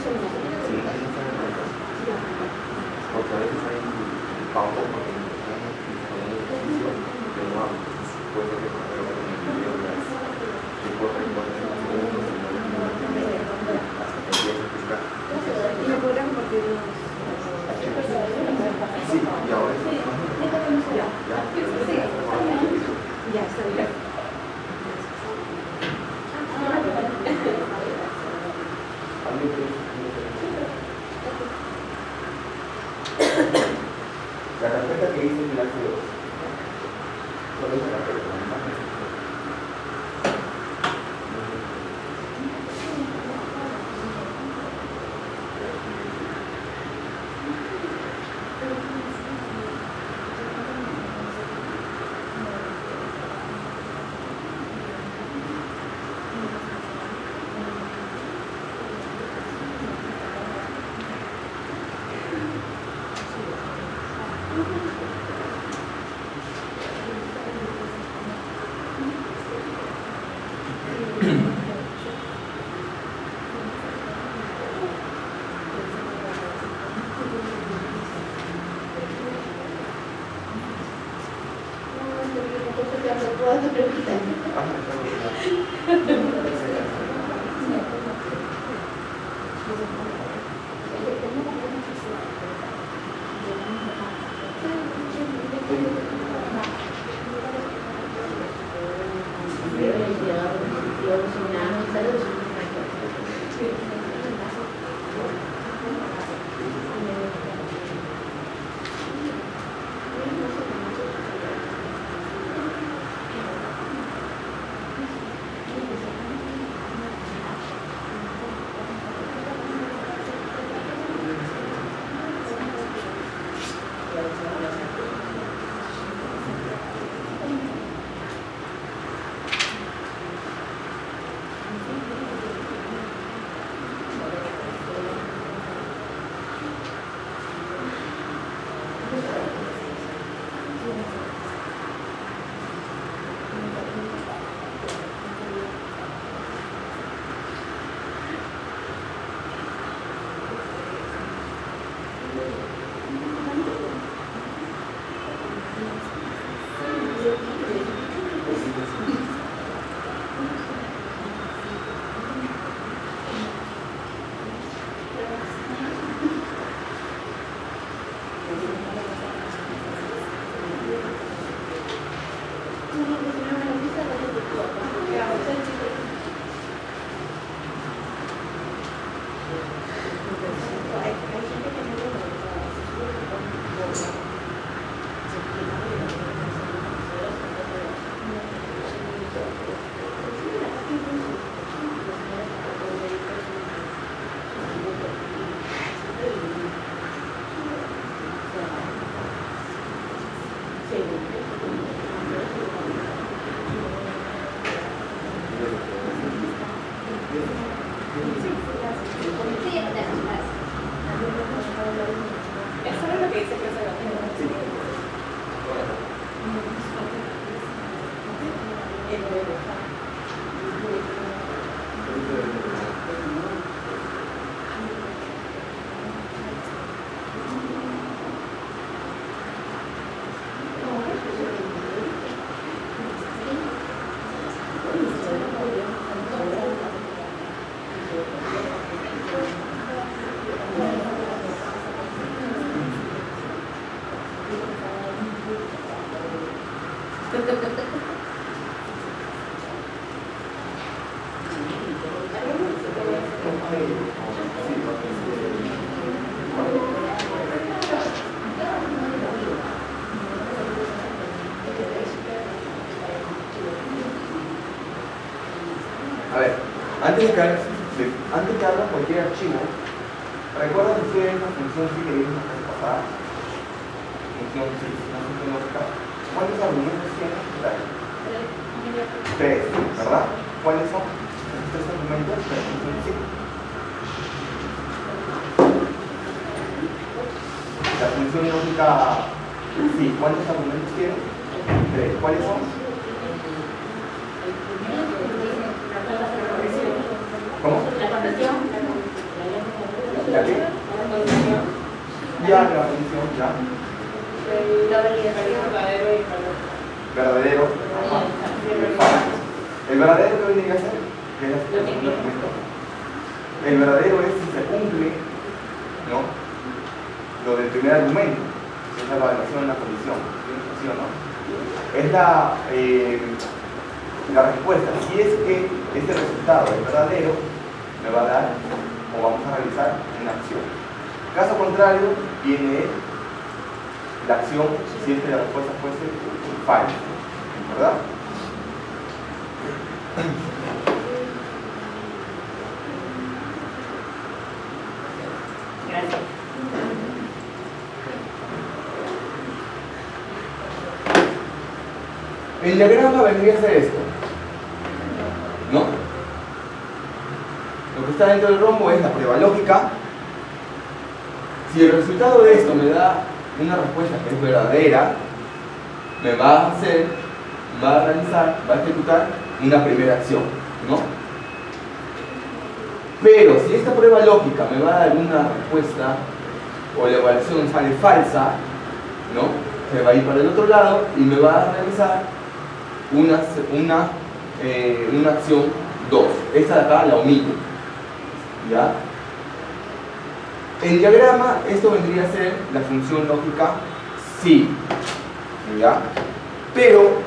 Sí, porque a veces hay pausa porque no estamos poniendo ejercicio que no hablo. Puede ser que no veo en el video que puedo recordar en segundos y no hasta que empiece a buscar. ¿Y me podría compartir los Sí, y ahora es ya está bien. La carpeta que hice en el clase 2, solo esa carpeta, ¿no? A ver, antes que abra cualquier archivo, ¿recuerdan ustedes la función sí que vimos la vez pasada? Función sí, una función lógica. ¿Cuántos argumentos tiene? Tres, ¿verdad? ¿Cuáles son los tres argumentos de la función sí? La función lógica sí, ¿cuántos argumentos tiene? Tres. ¿Cuáles son? ¿Cómo? ¿La qué? Ya, la condición, ya. Verdadero. Ajá. El verdadero que vendría a ser, ¿qué es el segundo argumento? El verdadero es si se cumple, ¿no?, lo del primer argumento, que es la evaluación de la condición, ¿sí o no? Es la respuesta. Si es que este resultado es verdadero, me va a dar, o vamos a realizar, una acción. Caso contrario, viene la acción si es que la respuesta fuese falsa, ¿verdad? Gracias. El diagrama vendría a ser esto, ¿no? Lo que está dentro del rombo es la prueba lógica. Si el resultado de esto me da una respuesta que es verdadera, me va a realizar, va a ejecutar una primera acción, ¿no? Pero si esta prueba lógica me va a dar una respuesta o la evaluación sale falsa, ¿no?, se va a ir para el otro lado y me va a realizar una acción 2. Esta de acá la omito, ¿ya? En diagrama esto vendría a ser la función lógica sí, ¿ya? Pero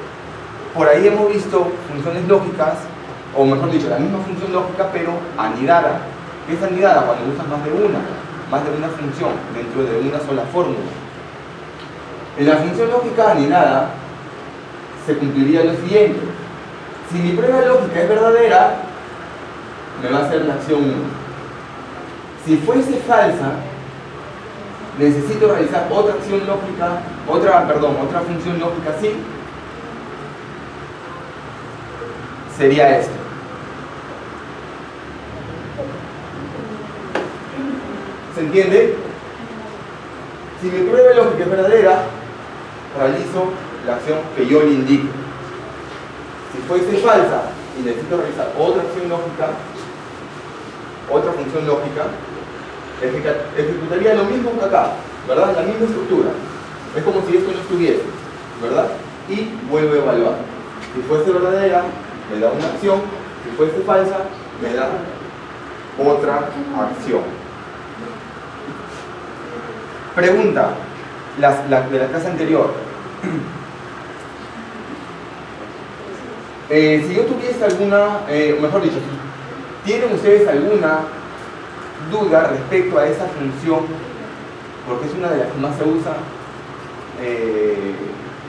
por ahí hemos visto funciones lógicas, o mejor dicho, la misma función lógica pero anidada. ¿Qué es anidada? Cuando usas más de una función dentro de una sola fórmula. En la función lógica anidada se cumpliría lo siguiente: si mi prueba lógica es verdadera, me va a hacer la acción 1. Si fuese falsa, necesito realizar otra acción lógica, otra función lógica sí. Sería esto. ¿Se entiende? Si mi prueba lógica es verdadera, realizo la acción que yo le indique. Si fuese falsa y necesito realizar otra acción lógica, otra función lógica, ejecutaría lo mismo que acá, ¿verdad? La misma estructura. Es como si esto no estuviese, ¿verdad? Y vuelvo a evaluar. Si fuese verdadera, me da una acción. Si fuese falsa, me da otra acción. Pregunta de la clase anterior. Si yo tuviese alguna, mejor dicho, si tienen ustedes alguna duda respecto a esa función, porque es una de las que más se usa,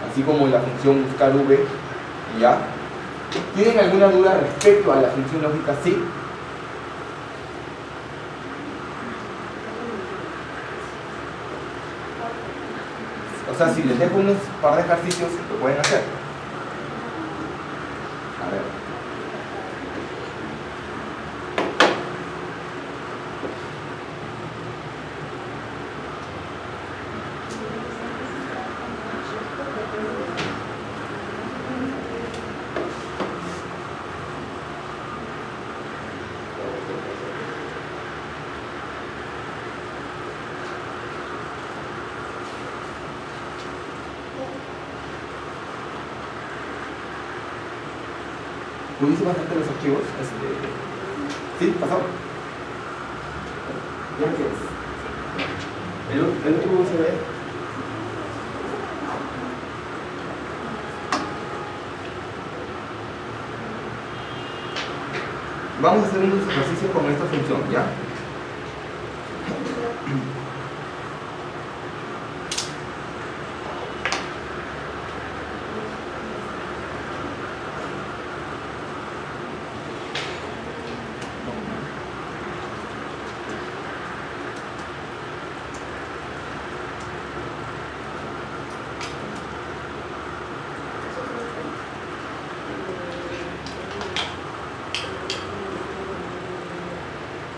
así como la función buscar v, ¿ya? ¿Tienen alguna duda respecto a la función lógica sí? O sea, si les dejo unos par de ejercicios, lo pueden hacer. A ver. ¿Pudiste bastante los archivos? ¿Sí? ¿Pasó? Gracias. ¿El otro USB? Vamos a hacer unos ejercicios con esta función, ¿ya?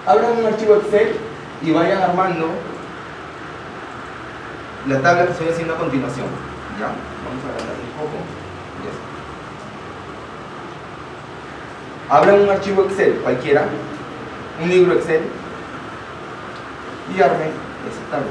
Abran un archivo Excel y vayan armando la tabla que estoy haciendo a continuación. ¿Ya? Vamos a agrandar un poco. Ya está. Abran un archivo Excel, cualquiera, un libro Excel, y arme esa tabla.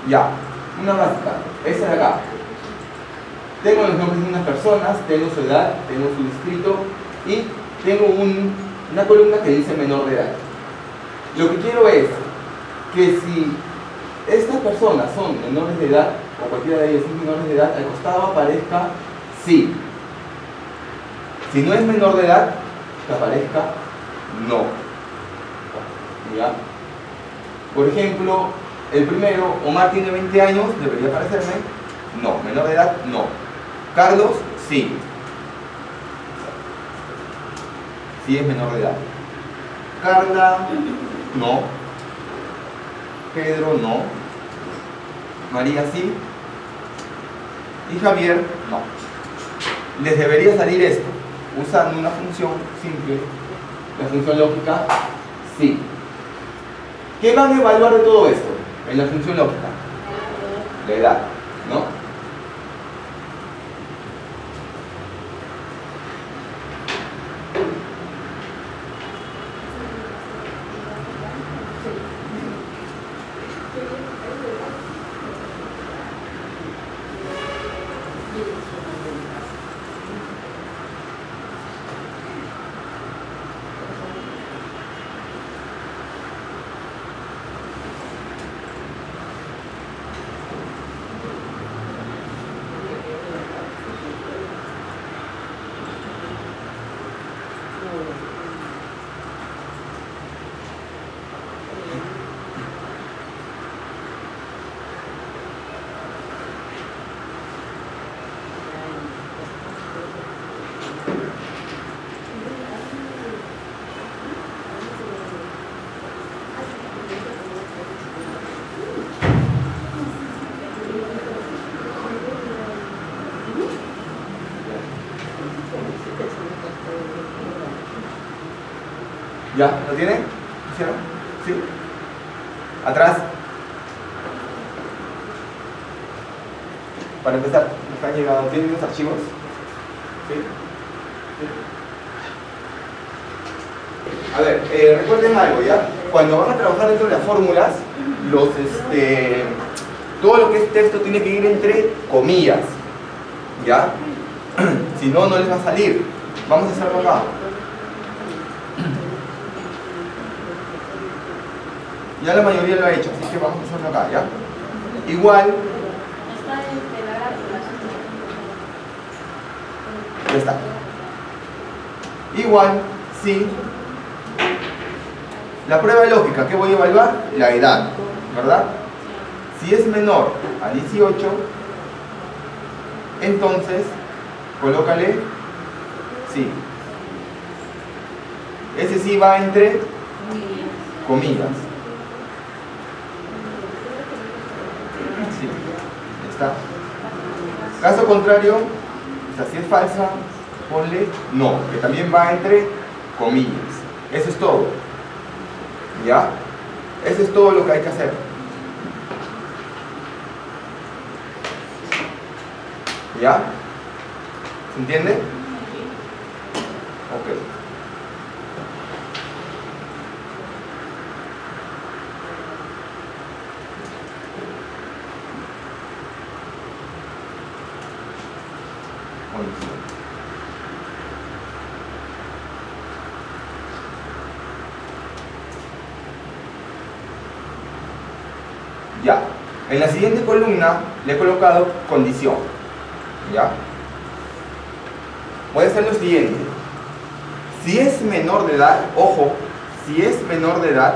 Ya, una básica, esa de acá. Tengo los nombres de unas personas, tengo su edad, tengo su distrito y tengo una columna que dice menor de edad. Lo que quiero es que si estas personas son menores de edad, o cualquiera de ellas es menores de edad, al costado aparezca sí. Si no es menor de edad, que aparezca no. ¿Ya? Por ejemplo, el primero, Omar tiene 20 años, debería aparecerme no. Menor de edad, no. Carlos, sí. Sí es menor de edad. Carla, no. Pedro, no. María, sí. Y Javier, no. Les debería salir esto, usando una función simple, la función lógica, sí. ¿Qué van a evaluar de todo esto en la función lógica? La edad, ¿no? ¿Ya? ¿Lo tienen? ¿Hicieron? ¿Sí? Atrás. Para empezar, ¿me han llegado? ¿Tienen los archivos? ¿Sí? ¿Sí? A ver, recuerden algo, ¿ya? Cuando van a trabajar dentro de las fórmulas, todo lo que es texto tiene que ir entre comillas, ¿ya? Si no, no les va a salir. Vamos a hacerlo acá. Ya la mayoría lo ha hecho, así que vamos a hacerlo acá, ¿ya? Igual. Ya está. Igual, sí. La prueba lógica, ¿qué voy a evaluar? La edad, ¿verdad? Si es menor a 18, entonces, colócale sí. Ese sí va entre comillas. Sí, ya está. Caso contrario, o sea, si es falsa, ponle no, que también va entre comillas. Eso es todo. ¿Ya? Eso es todo lo que hay que hacer. ¿Ya? ¿Se entiende? Ok. Ya. En la siguiente columna le he colocado condición. ¿Ya? Voy a hacer lo siguiente. Si es menor de edad, ojo, si es menor de edad,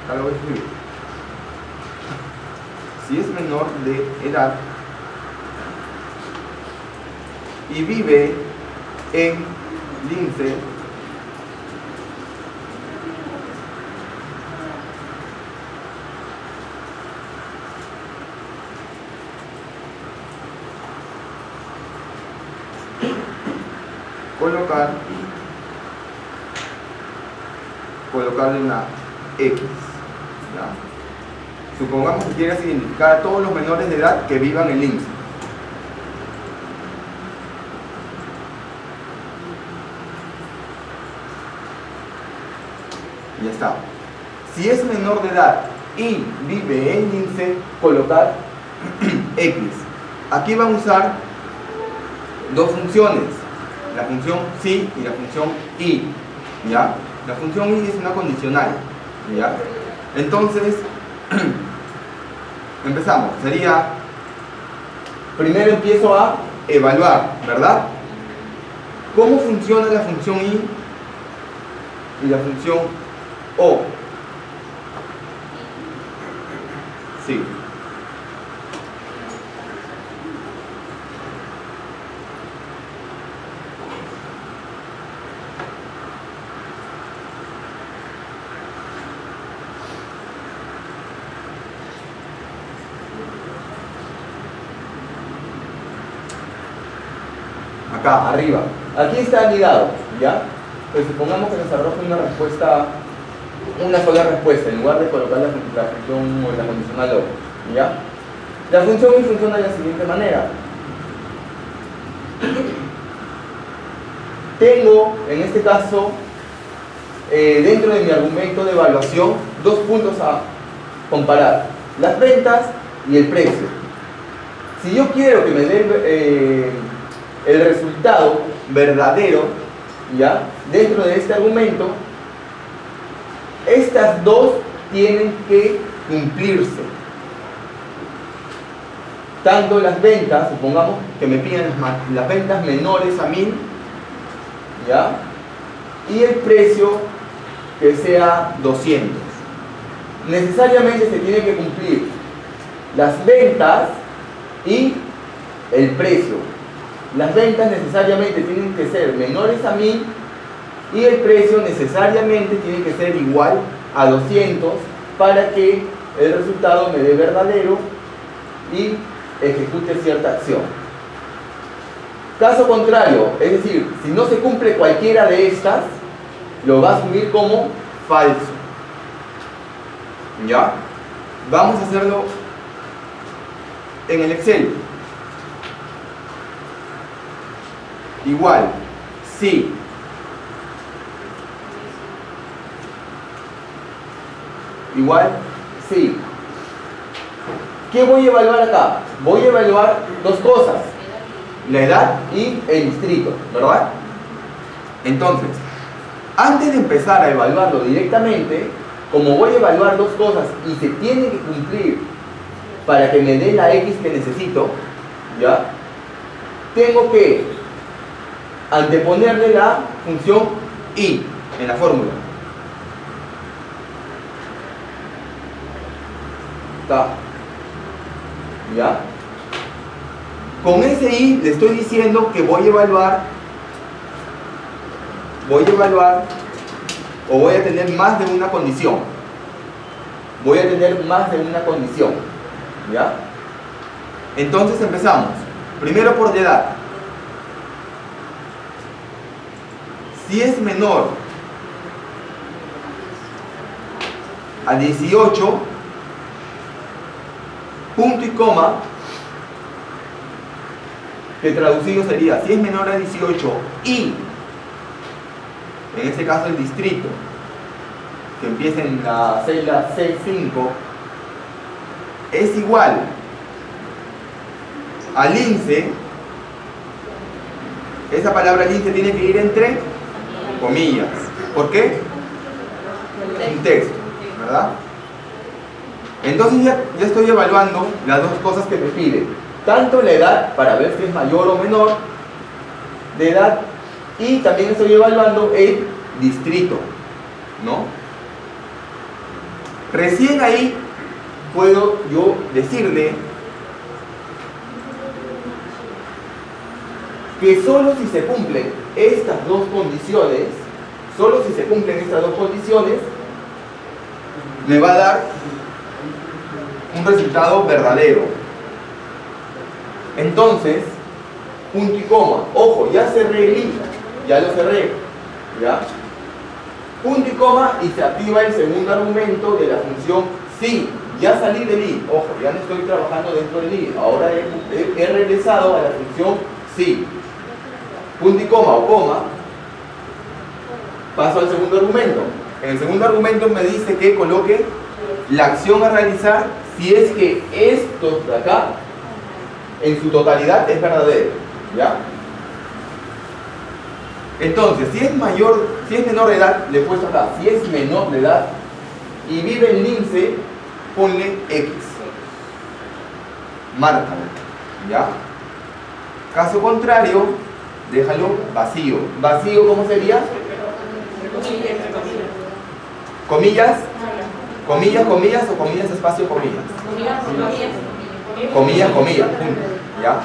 acá lo voy a escribir. Si es menor de edad y vive en Lince, colocarle una X. ¿Ya? Supongamos que quieres identificar a todos los menores de edad que vivan en Lince. Ya está. Si es menor de edad y vive en Lince, colocar X. Aquí van a usar dos funciones, la función sí y la función y. ¿Ya? La función y es una condicional. ¿Ya? Entonces, empezamos. Sería, primero empiezo a evaluar, ¿verdad? ¿Cómo funciona la función y la función o? Sí. Acá, arriba. Aquí está anidado, ¿ya? Pues supongamos que nos arroja una respuesta, una sola respuesta, en lugar de colocar la función o la condicional o, ¿ya? La función y funciona de la siguiente manera. Tengo, en este caso, dentro de mi argumento de evaluación, dos puntos a comparar: las ventas y el precio. Si yo quiero que me dé el resultado verdadero, ¿ya? Dentro de este argumento, estas dos tienen que cumplirse. Tanto las ventas, supongamos que me piden las ventas menores a 1000, ¿ya? Y el precio que sea 200. Necesariamente se tiene que cumplir las ventas y el precio. Las ventas necesariamente tienen que ser menores a 1000 y el precio necesariamente tiene que ser igual a 200 para que el resultado me dé verdadero y ejecute cierta acción. Caso contrario, es decir, si no se cumple cualquiera de estas, lo va a asumir como falso. ¿Ya? Vamos a hacerlo en el Excel. Igual, sí. Igual, sí. ¿Qué voy a evaluar acá? Voy a evaluar dos cosas: la edad y el distrito, ¿verdad? Entonces, antes de empezar a evaluarlo directamente, como voy a evaluar dos cosas y se tiene que cumplir para que me dé la X que necesito, ¿ya? Tengo que anteponerle la función y en la fórmula. acá. ¿Ya? Con ese i le estoy diciendo que voy a evaluar o voy a tener más de una condición. Voy a tener más de una condición. ¿Ya? Entonces empezamos. Primero por la edad. Si es menor a 18, punto y coma, que traducido sería, si es menor a 18 y, en este caso el distrito, que empieza en la celda C5, es igual al lince, esa palabra lince tiene que ir entre comillas. ¿Por qué? Un texto, ¿verdad? Entonces ya estoy evaluando las dos cosas que me pide. Tanto la edad, para ver si es mayor o menor de edad, y también estoy evaluando el distrito, ¿no? Recién ahí puedo yo decirle que solo si se cumplen estas dos condiciones, me va a dar un resultado verdadero. Entonces, punto y coma. Ojo, ya cerré el i, ya lo cerré, ¿ya? Punto y coma y se activa el segundo argumento de la función si. Ya salí del i, ojo, ya no estoy trabajando dentro del i, ahora he regresado a la función si. Punto y coma o coma, paso al segundo argumento. En el segundo argumento me dice que coloque la acción a realizar si es que esto de acá en su totalidad es verdadero, ¿ya? Entonces, si es menor de edad, le he puesto acá, si es menor de edad y vive en lince, ponle X. Márcalo, ¿ya? Caso contrario, déjalo vacío. ¿Vacío cómo sería? Comillas, comillas, comillas o comillas, espacio, comillas. Comillas, comillas, punto, ¿ya?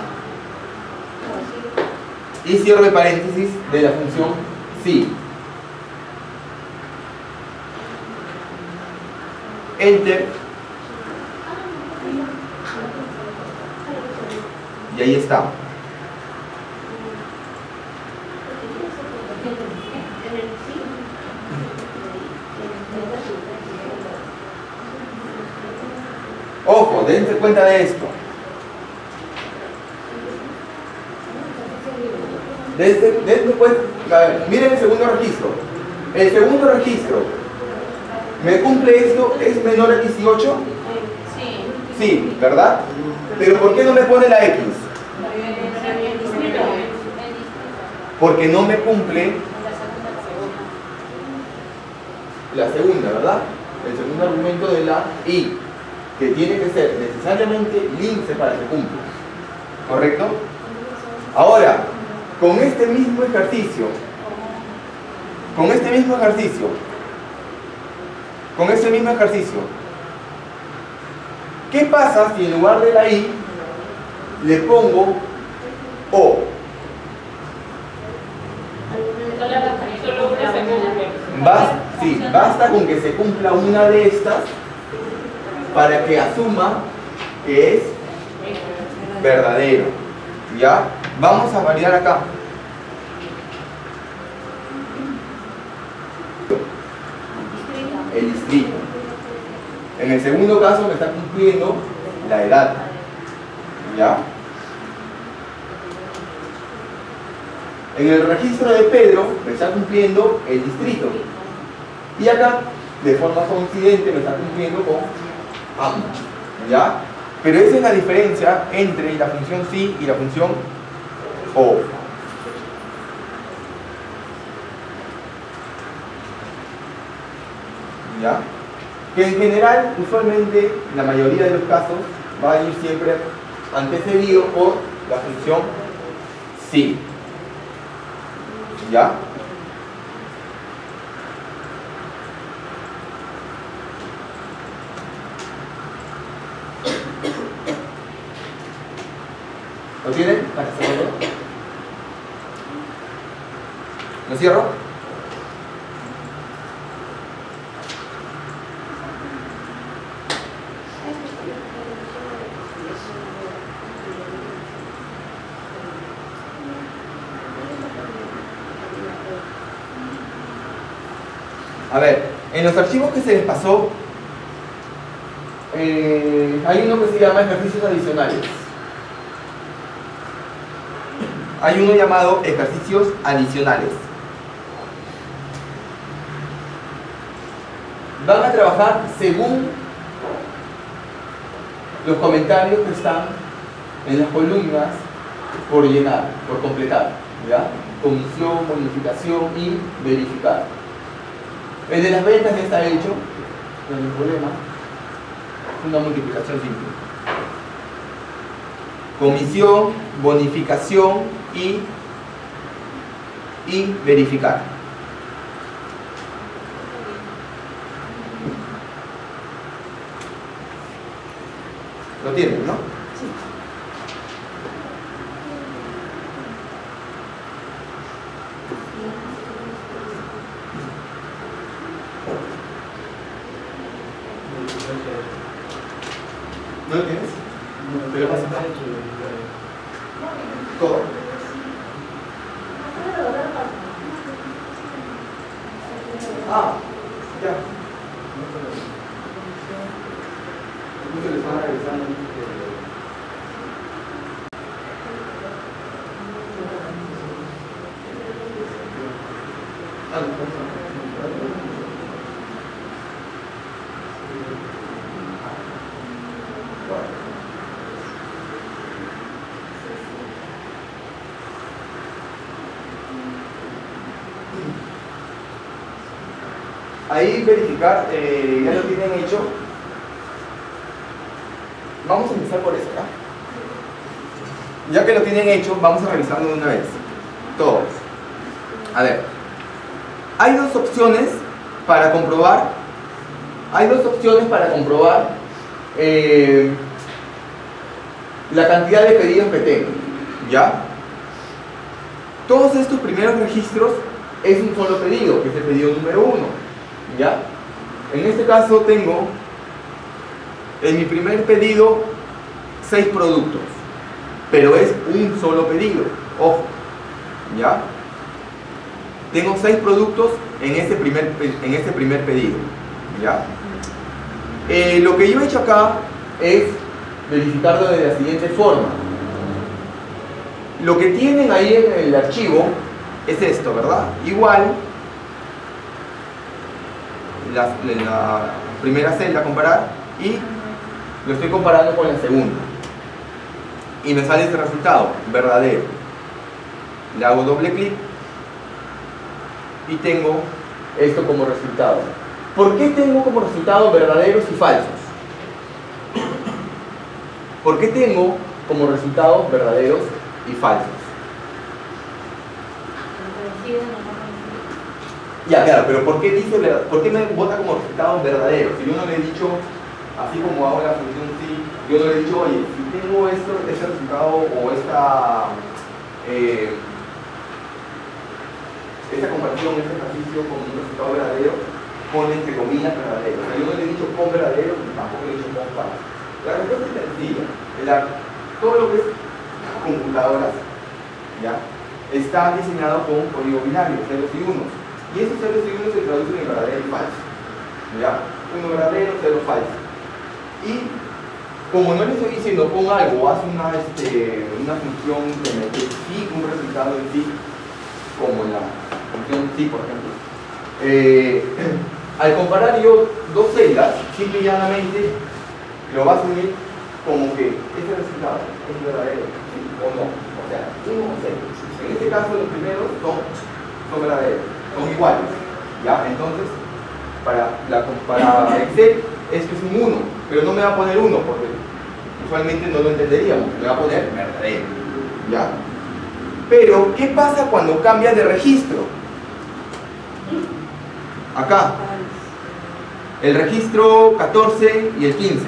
Y cierro el paréntesis de la función si. Enter. Y ahí está. Ojo, dense cuenta de esto. Dense cuenta, miren el segundo registro. El segundo registro, ¿me cumple esto? ¿Es menor a 18? Sí. Sí, ¿verdad? Pero ¿por qué no me pone la X? Porque no me cumple la segunda, ¿verdad? El segundo argumento de la I, que tiene que ser necesariamente lince para que cumpla. ¿Correcto? Ahora, con este mismo ejercicio, ¿qué pasa si en lugar de la I le pongo O? Basta con que se cumpla una de estas para que asuma que es verdadero. ¿Ya? Vamos a variar acá. El distrito. En el segundo caso me está cumpliendo la edad. ¿Ya? En el registro de Pedro me está cumpliendo el distrito. Y acá, de forma coincidente, me está cumpliendo con ambos. ¿Ya? Pero esa es la diferencia entre la función si y la función o. ¿Ya? Que en general, usualmente, la mayoría de los casos va a ir siempre antecedido por la función si. ¿Ya? ¿Lo tienen? ¿Lo cierro? A ver, en los archivos que se les pasó, hay uno que se llama ejercicios adicionales. Hay uno llamado ejercicios adicionales. Van a trabajar según los comentarios que están en las columnas por llenar, por completar, ¿ya? Comisión, bonificación y verificar. El de las ventas ya está hecho, no hay problema. Es una multiplicación simple. Comisión, bonificación y verificar. ¿Lo tienen, no? Sí. ¿No lo tienes? Pero pasa todo. Ah, ya. Muchos les van a revisar. Ahí verificar, ya lo tienen hecho. Vamos a empezar por eso, ¿verdad? Ya que lo tienen hecho, vamos a revisarlo de una vez. Todos. A ver. Hay dos opciones para comprobar. La cantidad de pedidos que tengo. ¿Ya? Todos estos primeros registros es un solo pedido, que es el pedido número 1. ¿Ya? En este caso tengo en mi primer pedido 6 productos, pero es un solo pedido, ojo, ¿ya? Tengo 6 productos en este primer pedido, ¿ya? Lo que yo he hecho acá es verificarlo de la siguiente forma. Lo que tienen ahí en el archivo es esto, ¿verdad? Igual la primera celda comparar y lo estoy comparando con la segunda y me sale este resultado verdadero. Le hago doble clic y tengo esto como resultado. ¿Por qué tengo como resultado verdaderos y falsos? ¿Por qué tengo como resultados verdaderos y falsos? Ya, claro, pero ¿por qué me vota como resultados verdaderos? Si yo no le he dicho, así como hago la función sí, yo no le he dicho, oye, si tengo este resultado o esta comparación, este ejercicio con un resultado verdadero, pone entre comillas verdadero. O sea, yo no le he dicho con verdadero, tampoco le he dicho con falso. La respuesta es sencilla. Todo lo que es computadoras, ¿ya? Está diseñado con código binario, ceros y unos. Y esos ceros y unos se traducen en verdadero y falso, ¿ya? Uno verdadero, cero falso. Y como no le estoy diciendo pon algo, haz una función que me especifique un resultado en sí, como la función sí, por ejemplo. Al comparar yo dos celdas, simple y llanamente lo va a asumir como que este resultado es verdadero, ¿sí? O no, o sea, 1 o 0. En este caso los primeros son verdaderos, son iguales, ¿ya? Entonces, para Excel esto es un 1, pero no me va a poner 1 porque usualmente no lo entenderíamos, me va a poner verdadero, ¿ya? Pero, ¿qué pasa cuando cambia de registro? Acá, el registro 14 y el 15.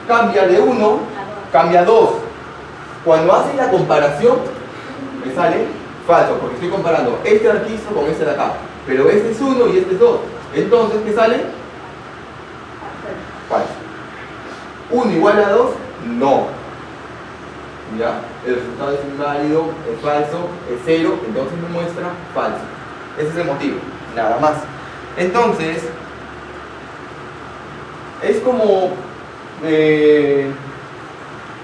Cambia de 1, cambia a 2. Cuando hacen la comparación, me sale falso, porque estoy comparando este registro con este de acá. Pero este es 1 y este es 2. Entonces, ¿qué sale? Falso. 1 igual a 2, no. ¿Ya? El resultado es inválido, es falso, es 0, entonces me muestra falso. Ese es el motivo, nada más. Entonces, es como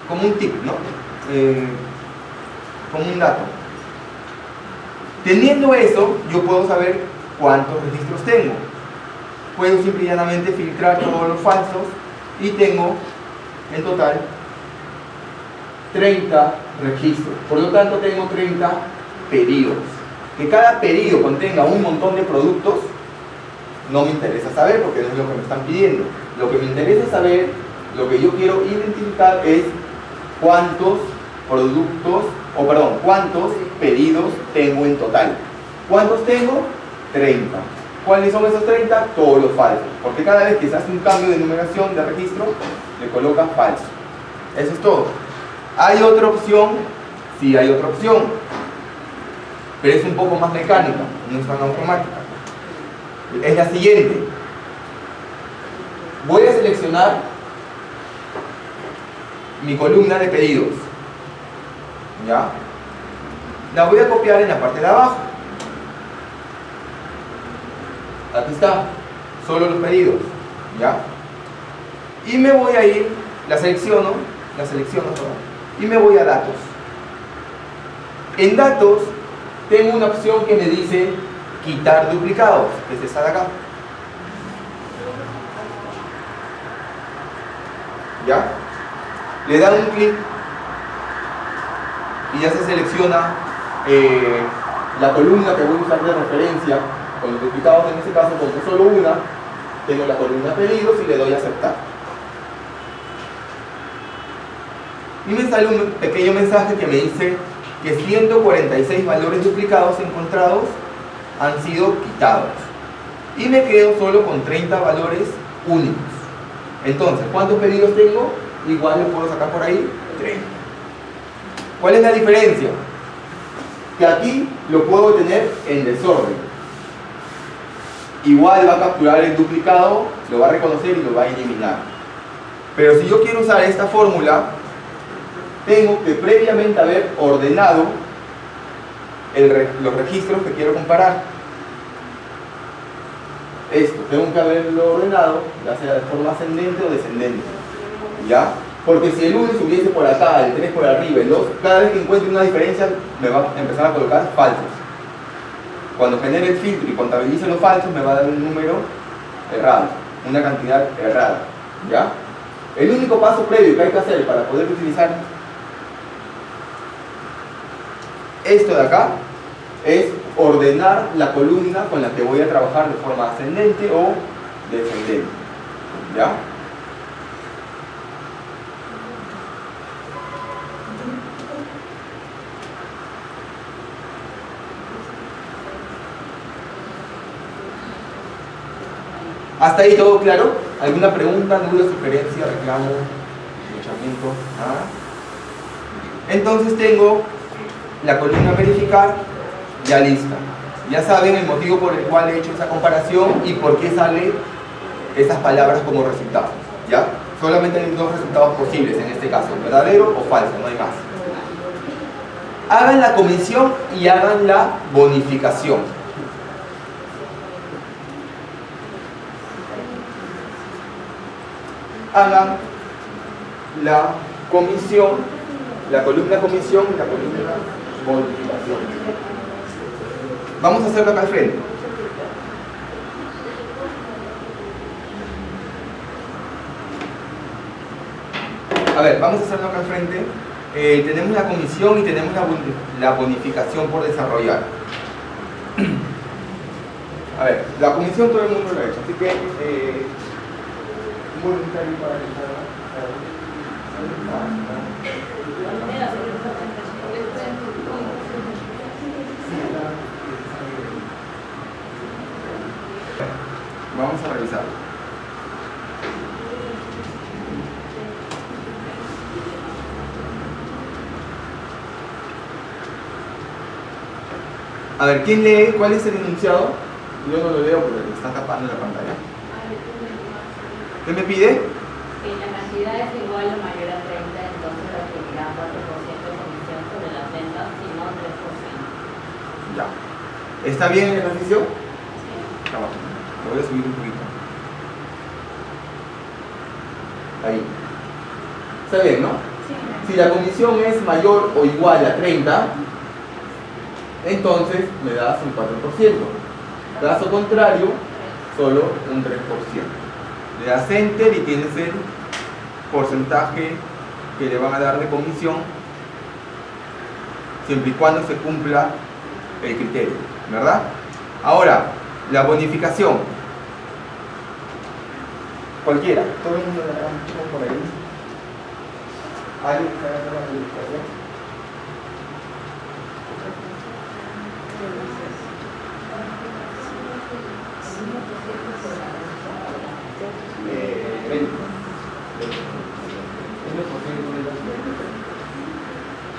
un tip, ¿no? Como un dato. Teniendo eso, yo puedo saber cuántos registros tengo. Puedo simple y llanamente filtrar todos los falsos y tengo en total 30 registros. Por lo tanto, tengo 30 pedidos. Que cada pedido contenga un montón de productos no me interesa saber, porque no es lo que me están pidiendo. Lo que me interesa saber, lo que yo quiero identificar es cuántos productos, o perdón, cuántos pedidos tengo en total. ¿Cuántos tengo? 30. ¿Cuáles son esos 30? Todos los falsos, porque cada vez que se hace un cambio de numeración de registro, le coloca falso. Eso es todo. ¿Hay otra opción? Sí, hay otra opción, pero es un poco más mecánica, no es tan automática. Es la siguiente. Voy a seleccionar mi columna de pedidos, ¿ya? La voy a copiar en la parte de abajo. Aquí está, solo los pedidos, ¿ya? Y me voy a ir, la selecciono, perdón, y me voy a datos. En datos tengo una opción que me dice quitar duplicados, que es esta de acá. ¿Ya? Le dan un clic y ya se selecciona la columna que voy a usar de referencia con los duplicados. En este caso, como solo una, tengo la columna pedidos y le doy a aceptar. Y me sale un pequeño mensaje que me dice que 146 valores duplicados encontrados han sido quitados. Y me quedo solo con 30 valores únicos. Entonces, ¿cuántos pedidos tengo? Igual lo puedo sacar por ahí, 30. ¿Cuál es la diferencia? Que aquí lo puedo tener en desorden. Igual va a capturar el duplicado, lo va a reconocer y lo va a eliminar. Pero si yo quiero usar esta fórmula, tengo que previamente haber ordenado los registros que quiero comparar. Esto, tengo que haberlo ordenado, ya sea de forma ascendente o descendente, ¿ya? Porque si el 1 estuviese por acá, el 3 por arriba, el 2, cada vez que encuentre una diferencia me va a empezar a colocar falsos. Cuando genere el filtro y contabilice los falsos, me va a dar un número errado, una cantidad errada, ¿ya? El único paso previo que hay que hacer para poder utilizar esto de acá es ordenar la columna con la que voy a trabajar de forma ascendente o descendente, ¿ya? ¿Hasta ahí todo claro? ¿Alguna pregunta, duda, sugerencia, reclamo, luchamiento? ¿Nada? Entonces tengo la columna verificar ya lista. Ya saben el motivo por el cual he hecho esa comparación y por qué salen esas palabras como resultado, ¿ya? Solamente hay dos resultados posibles en este caso, verdadero o falso, no hay más. Hagan la comisión y hagan la bonificación. Hagan la comisión, la columna comisión y la columna bonificación. Vamos a hacerlo acá al frente. A ver, vamos a hacerlo acá al frente. Tenemos la comisión y tenemos la bonificación por desarrollar. A ver, la comisión todo el mundo lo ha hecho, así que voluntario para vamos a revisar. A ver, ¿quién lee? ¿Cuál es el enunciado? Yo no lo leo porque me está tapando la pantalla. ¿Qué me pide? Si la cantidad es igual o mayor a 30, entonces recibirá 4% de comisión sobre las ventas, y no 3%. Ya. ¿Está bien el ejercicio? Ya va. Lo voy a subir un poquito. Ahí. Está bien, ¿no? Si la comisión es mayor o igual a 30, entonces me das un 4%. Caso contrario, solo un 3%. Le das Enter y tienes el porcentaje que le van a dar de comisión, siempre y cuando se cumpla el criterio, ¿verdad? Ahora, la bonificación. Cualquiera. Todo el mundo la da por ahí. ¿Alguien que haga la bonificación?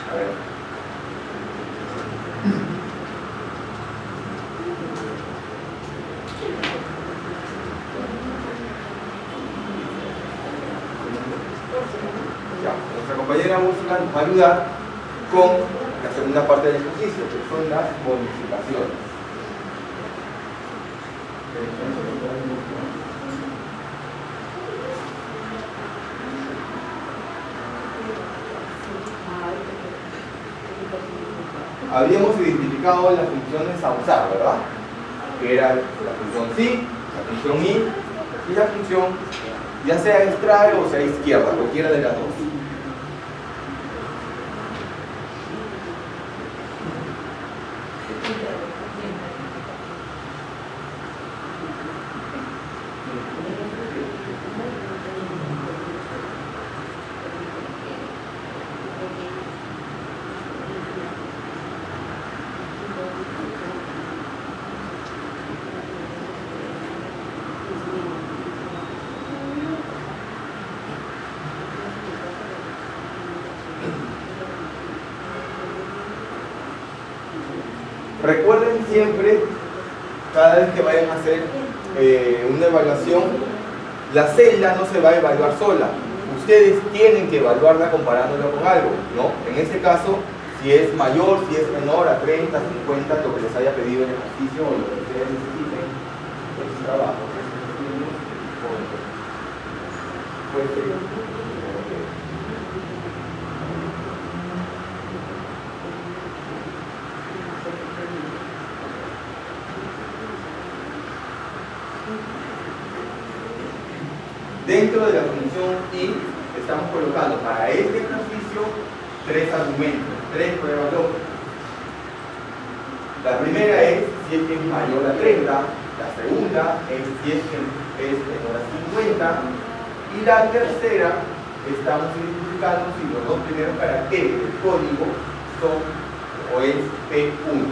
A ver. Ya, nuestra compañera Úrsula nos va a ayudar con la segunda parte del ejercicio, que son las bonificaciones. Habíamos identificado las funciones a usar, ¿verdad? Que era la función sí, la función y la función ya sea extrae o sea izquierda, cualquiera de las dos. Recuerden siempre, cada vez que vayan a hacer una evaluación, la celda no se va a evaluar sola. Ustedes tienen que evaluarla comparándola con algo, ¿no? En este caso, si es mayor, si es menor a 30, 50, lo que les haya pedido el ejercicio o lo que ustedes necesiten, es trabajo. Dentro de la función y estamos colocando para este ejercicio 3 argumentos, 3 pruebas lógicas. La primera es si es que es mayor a 30, la segunda es si es que es menor a 50 y la tercera estamos identificando si los dos primeros caracteres del código son o es P1.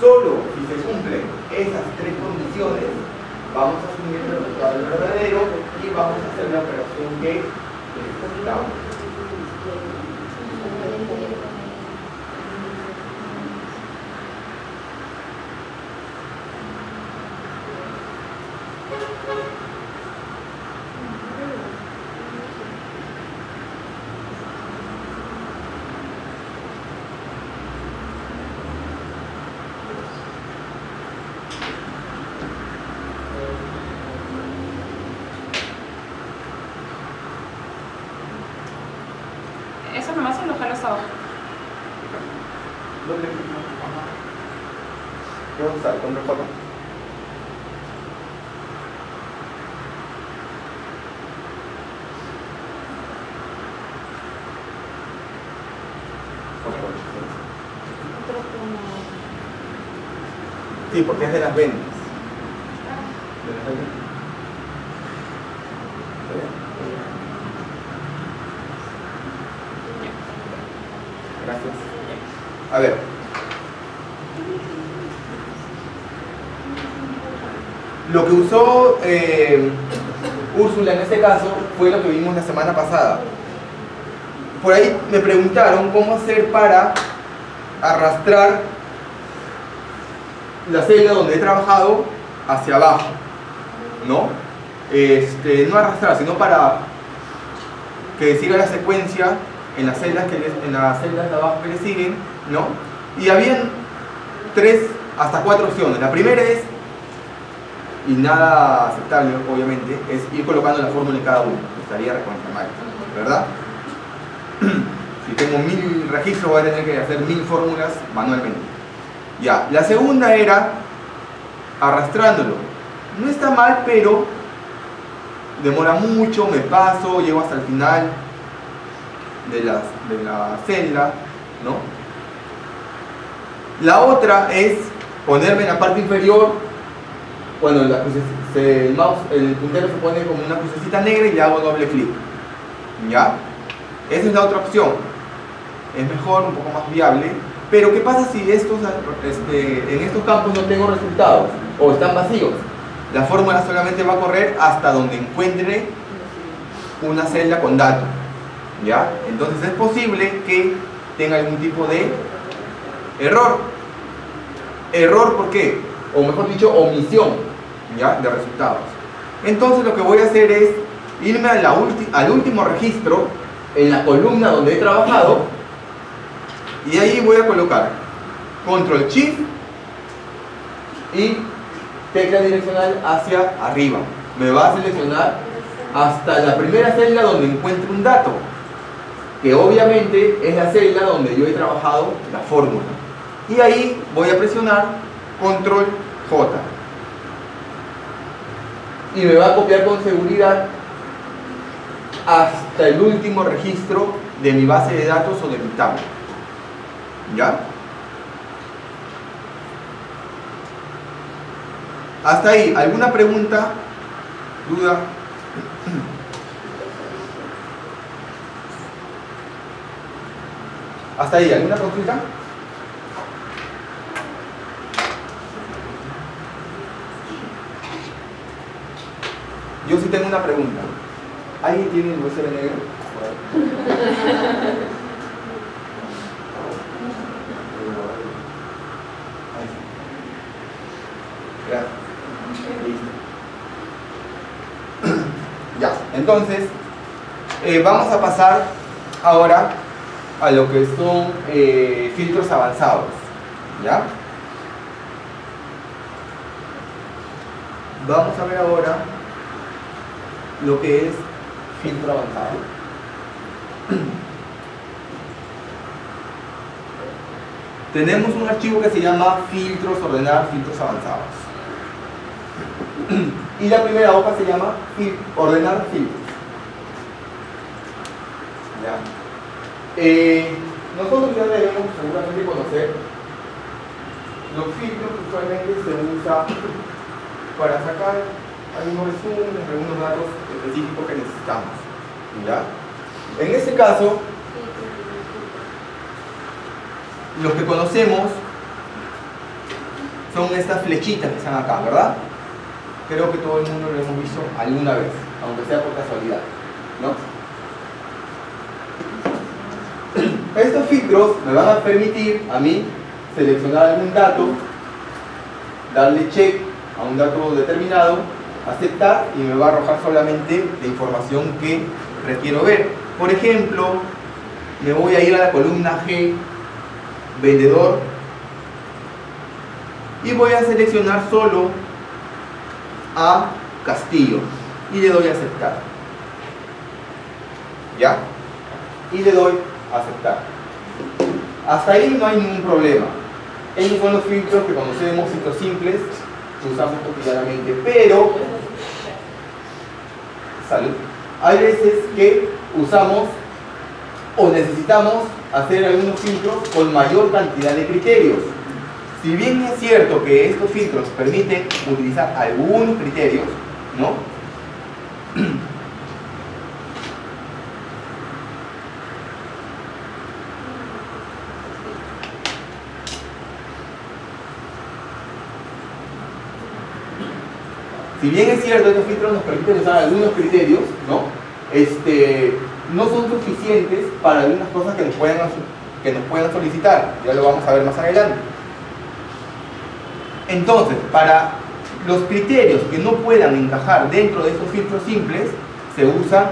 Solo si se cumplen esas 3 condiciones vamos a asumir el resultado verdadero y vamos a hacer la operación que necesitamos. Eso nomás se lo jalas abajo. ¿Dónde? ¿Qué vamos a usar? ¿Con reforma? Sí, porque es de las ventas. ¿De las ventas? ¿Está bien? Gracias. A ver. Lo que usó Úrsula en este caso fue lo que vimos la semana pasada. Por ahí me preguntaron cómo hacer para arrastrar la celda donde he trabajado hacia abajo, ¿no? No arrastrar, sino para que siga la secuencia en las celdas de abajo que le siguen, ¿no? Y habían 3 hasta 4 opciones. La primera es, y nada aceptable obviamente, es ir colocando la fórmula en cada uno. Estaría recontra mal, ¿verdad? Si tengo 1000 registros voy a tener que hacer 1000 fórmulas manualmente. Ya, la segunda era arrastrándolo. No está mal, pero demora mucho, me paso, llego hasta el final de la celda, ¿no? La otra es ponerme en la parte inferior, bueno, el puntero se pone como una crucecita negra y le hago doble clic, ¿ya? Esa es la otra opción, es mejor, un poco más viable, pero ¿qué pasa si en estos campos no tengo resultados o están vacíos? La fórmula solamente va a correr hasta donde encuentre una celda con datos, ¿ya? Entonces es posible que tenga algún tipo de error. ¿Error por qué? O mejor dicho, omisión, ¿ya? De resultados. Entonces lo que voy a hacer es irme al último registro en la columna donde he trabajado y ahí voy a colocar Control Shift y tecla direccional hacia arriba. Me va a seleccionar hasta la primera celda donde encuentre un dato, que obviamente es la celda donde yo he trabajado la fórmula. Y ahí voy a presionar Control J. Y me va a copiar con seguridad hasta el último registro de mi base de datos o de mi tabla. ¿Ya? Hasta ahí, ¿alguna pregunta? ¿Duda? Hasta ahí, ¿alguna consulta? Yo sí tengo una pregunta. ¿Alguien tiene el USB negro? Gracias. Listo. Ya, entonces vamos a pasar ahora a lo que son filtros avanzados. ¿Ya? Vamos a ver ahora lo que es filtro avanzado. Tenemos un archivo que se llama filtros, ordenar filtros avanzados. Y la primera hoja se llama ordenar filtros. ¿Ya? Nosotros ya debemos seguramente conocer los filtros que usualmente se usa para sacar algunos resúmenes, algunos datos específicos que necesitamos. ¿Ya? En este caso, los que conocemos son estas flechitas que están acá, ¿verdad? Creo que todo el mundo lo hemos visto alguna vez, aunque sea por casualidad, ¿no? Estos filtros me van a permitir a mí seleccionar algún dato, darle check a un dato determinado, aceptar y me va a arrojar solamente la información que requiero ver. Por ejemplo, me voy a ir a la columna G, vendedor, y voy a seleccionar solo a Castillo y le doy a aceptar. ¿Ya? Y le doy a aceptar. Hasta ahí no hay ningún problema. Ellos son los filtros que conocemos, filtros simples que usamos cotidianamente, pero salud, hay veces que usamos o necesitamos hacer algunos filtros con mayor cantidad de criterios. Si bien es cierto que estos filtros permiten utilizar algunos criterios, ¿no? Si bien es cierto, estos filtros nos permiten usar algunos criterios, ¿no? No son suficientes para algunas cosas que nos puedan solicitar. Ya lo vamos a ver más adelante. Entonces, para los criterios que no puedan encajar dentro de estos filtros simples, se usan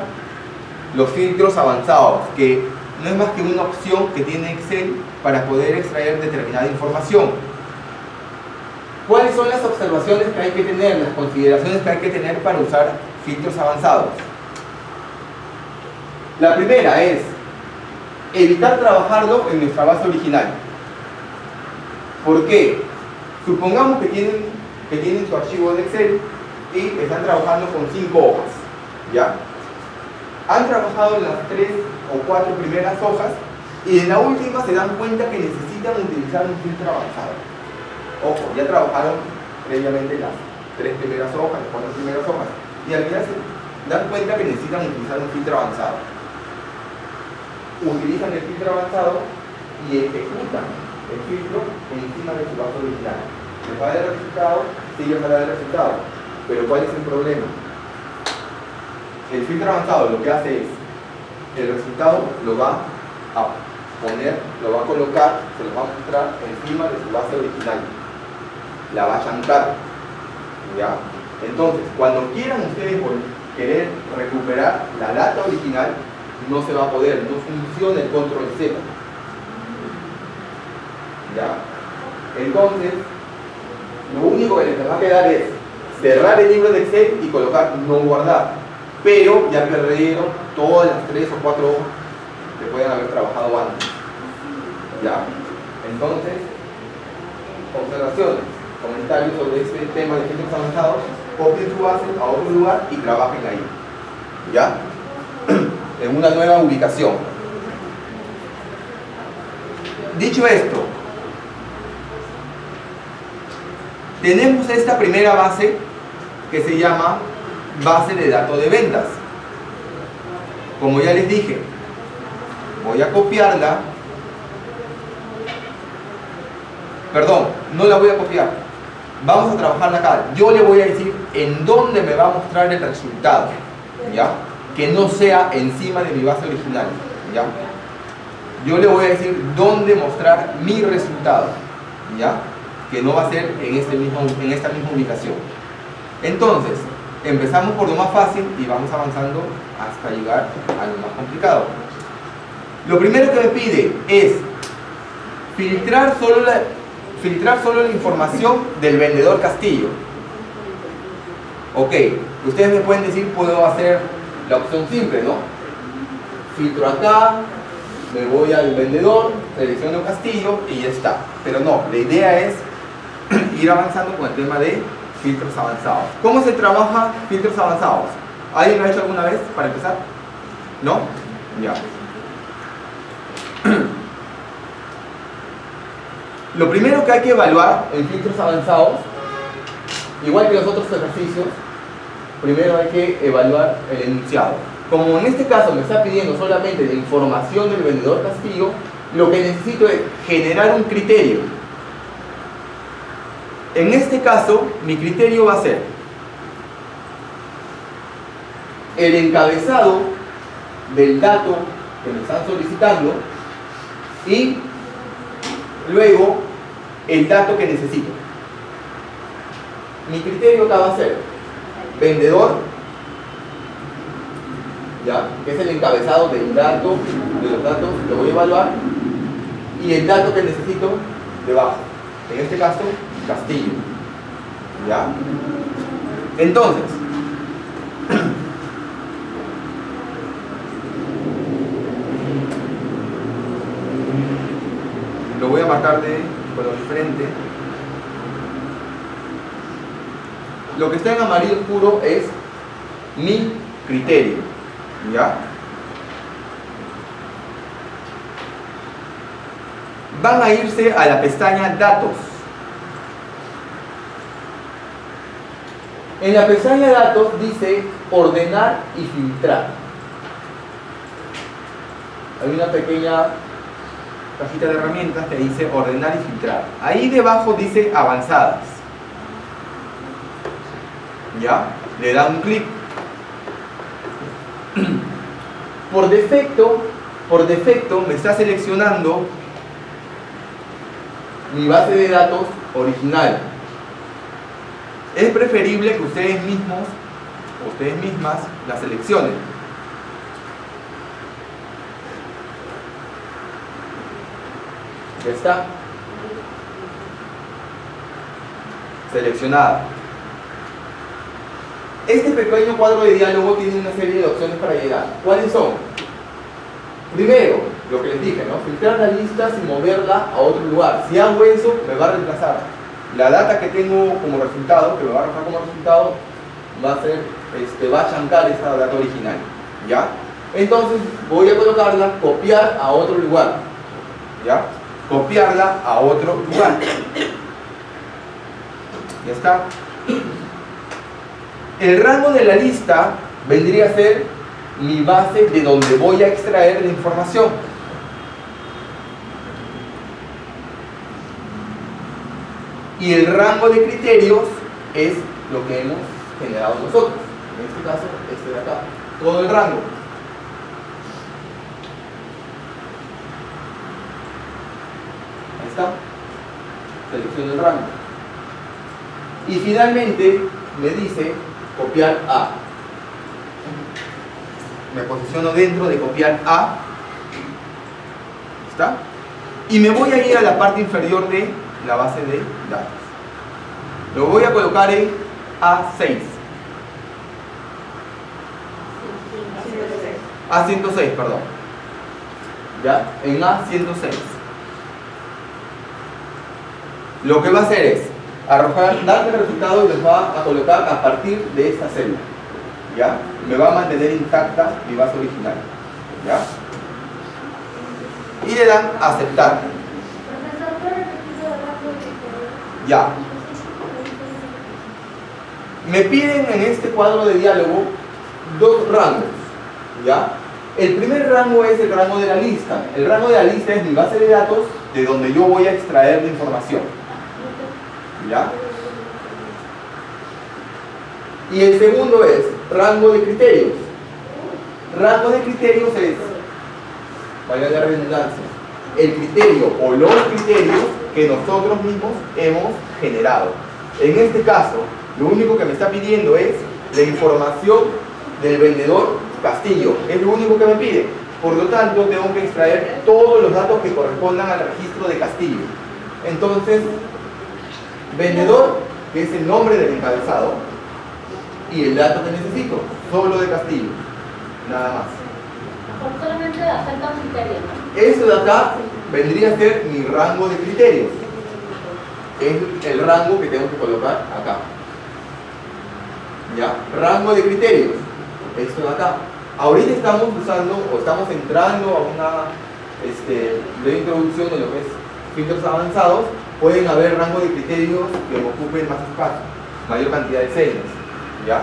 los filtros avanzados, que no es más que una opción que tiene Excel para poder extraer determinada información. ¿Cuáles son las observaciones que hay que tener, las consideraciones que hay que tener para usar filtros avanzados? La primera es evitar trabajarlo en nuestra base original. ¿Por qué? Supongamos que tienen su archivo de Excel y están trabajando con 5 hojas, ¿ya? Han trabajado en las 3 o 4 primeras hojas y en la última se dan cuenta que necesitan utilizar un filtro avanzado. Ojo, ya trabajaron previamente las 3 primeras hojas, las 4 primeras hojas, y al final se dan cuenta que necesitan utilizar un filtro avanzado. Utilizan el filtro avanzado y ejecutan el filtro encima de su base original. ¿Les va a dar el resultado? Sí, les va a dar el resultado. Pero ¿cuál es el problema? El filtro avanzado lo que hace es, el resultado lo va a poner, lo va a colocar, se lo va a mostrar encima de su base original. La va a chancar, ¿ya? Entonces, cuando quieran ustedes querer recuperar la data original, no se va a poder, no funciona el control Z, ¿ya? Entonces, lo único que les va a quedar es cerrar el libro de Excel y colocar no guardar, pero ya perdieron todas las 3 o 4 hojas que pueden haber trabajado antes, ¿ya? Entonces, observaciones, comentarios sobre este tema de filtros avanzados, copien su base a otro lugar y trabajen ahí, ¿ya? En una nueva ubicación. Dicho esto, tenemos esta primera base que se llama base de datos de ventas. Como ya les dije, voy a copiarla. Perdón, no la voy a copiar. Vamos a trabajarla acá. Yo le voy a decir en dónde me va a mostrar el resultado, ¿ya? Que no sea encima de mi base original, ¿ya? Yo le voy a decir dónde mostrar mi resultado, ¿ya? Que no va a ser en esta misma ubicación. Entonces, empezamos por lo más fácil y vamos avanzando hasta llegar a lo más complicado. Lo primero que me pide es filtrar solo la información del vendedor Castillo. Ok, ustedes me pueden decir, puedo hacer la opción simple, ¿no? Filtro acá, me voy al vendedor, selecciono Castillo y ya está. Pero no, la idea es ir avanzando con el tema de filtros avanzados. ¿Cómo se trabaja filtros avanzados? ¿Alguien lo ha hecho alguna vez para empezar? ¿No? Ya. Lo primero que hay que evaluar en filtros avanzados, igual que los otros ejercicios, primero hay que evaluar el enunciado. Como en este caso me está pidiendo solamente la información del vendedor Castillo, lo que necesito es generar un criterio. En este caso, mi criterio va a ser el encabezado del dato que me están solicitando y luego el dato que necesito. Mi criterio acá va a ser vendedor, ¿ya? Que es el encabezado del dato, de los datos que voy a evaluar, y el dato que necesito debajo, en este caso Castillo, ¿ya? Entonces, lo voy a marcar de color diferente. Lo que está en amarillo oscuro es mi criterio, ¿ya? Van a irse a la pestaña Datos. En la pestaña Datos dice Ordenar y Filtrar. Hay una pequeña cajita de herramientas que dice Ordenar y Filtrar. Ahí debajo dice Avanzadas. ¿Ya? Le da un clic. Por defecto me está seleccionando mi base de datos original, es preferible que ustedes mismos, o ustedes mismas, la seleccionen. Ya está. Seleccionada. Este pequeño cuadro de diálogo tiene una serie de opciones para llegar. ¿Cuáles son? Primero, lo que les dije, ¿no? Filtrar la lista sin moverla a otro lugar. Si hago eso, me va a reemplazar. La data que tengo como resultado, que me va a arrojar como resultado, va a ser, va a chancar esta data original. ¿Ya? Entonces voy a colocarla, copiar a otro lugar. ¿Ya? Copiarla a otro lugar. Ya está. El rango de la lista vendría a ser mi base de donde voy a extraer la información. Y el rango de criterios es lo que hemos generado nosotros. En este caso, este de acá. Todo el rango. Ahí está. Selecciono el rango. Y finalmente me dice copiar a. Me posiciono dentro de copiar a. ¿Está? Y me voy a ir a la parte inferior de la base de datos. Lo voy a colocar en A6. A106, perdón. ¿Ya? En A106. Lo que va a hacer es arrojar, darle el resultado y les va a colocar a partir de esta celda. ¿Ya? Me va a mantener intacta mi base original. ¿Ya? Y le dan a aceptar. Ya. Me piden en este cuadro de diálogo dos rangos. ¿Ya? El primer rango es el rango de la lista. El rango de la lista es mi base de datos de donde yo voy a extraer la información. ¿Ya? Y el segundo es rango de criterios. Rango de criterios es, vaya la redundancia, el criterio o los criterios que nosotros mismos hemos generado. En este caso, lo único que me está pidiendo es la información del vendedor Castillo. Es lo único que me pide. Por lo tanto, tengo que extraer todos los datos que correspondan al registro de Castillo. Entonces, vendedor, que es el nombre del encabezado, y el dato que necesito, solo de Castillo, nada más. Solamente acepta un criterio, ¿no? Esto de acá vendría a ser mi rango de criterios. Es el rango que tengo que colocar acá. ¿Ya? Rango de criterios. Esto de acá. Ahorita estamos usando o estamos entrando a una breve introducción de lo que es filtros avanzados. Pueden haber rangos de criterios que ocupen más espacio, mayor cantidad de celdas. ¿Ya?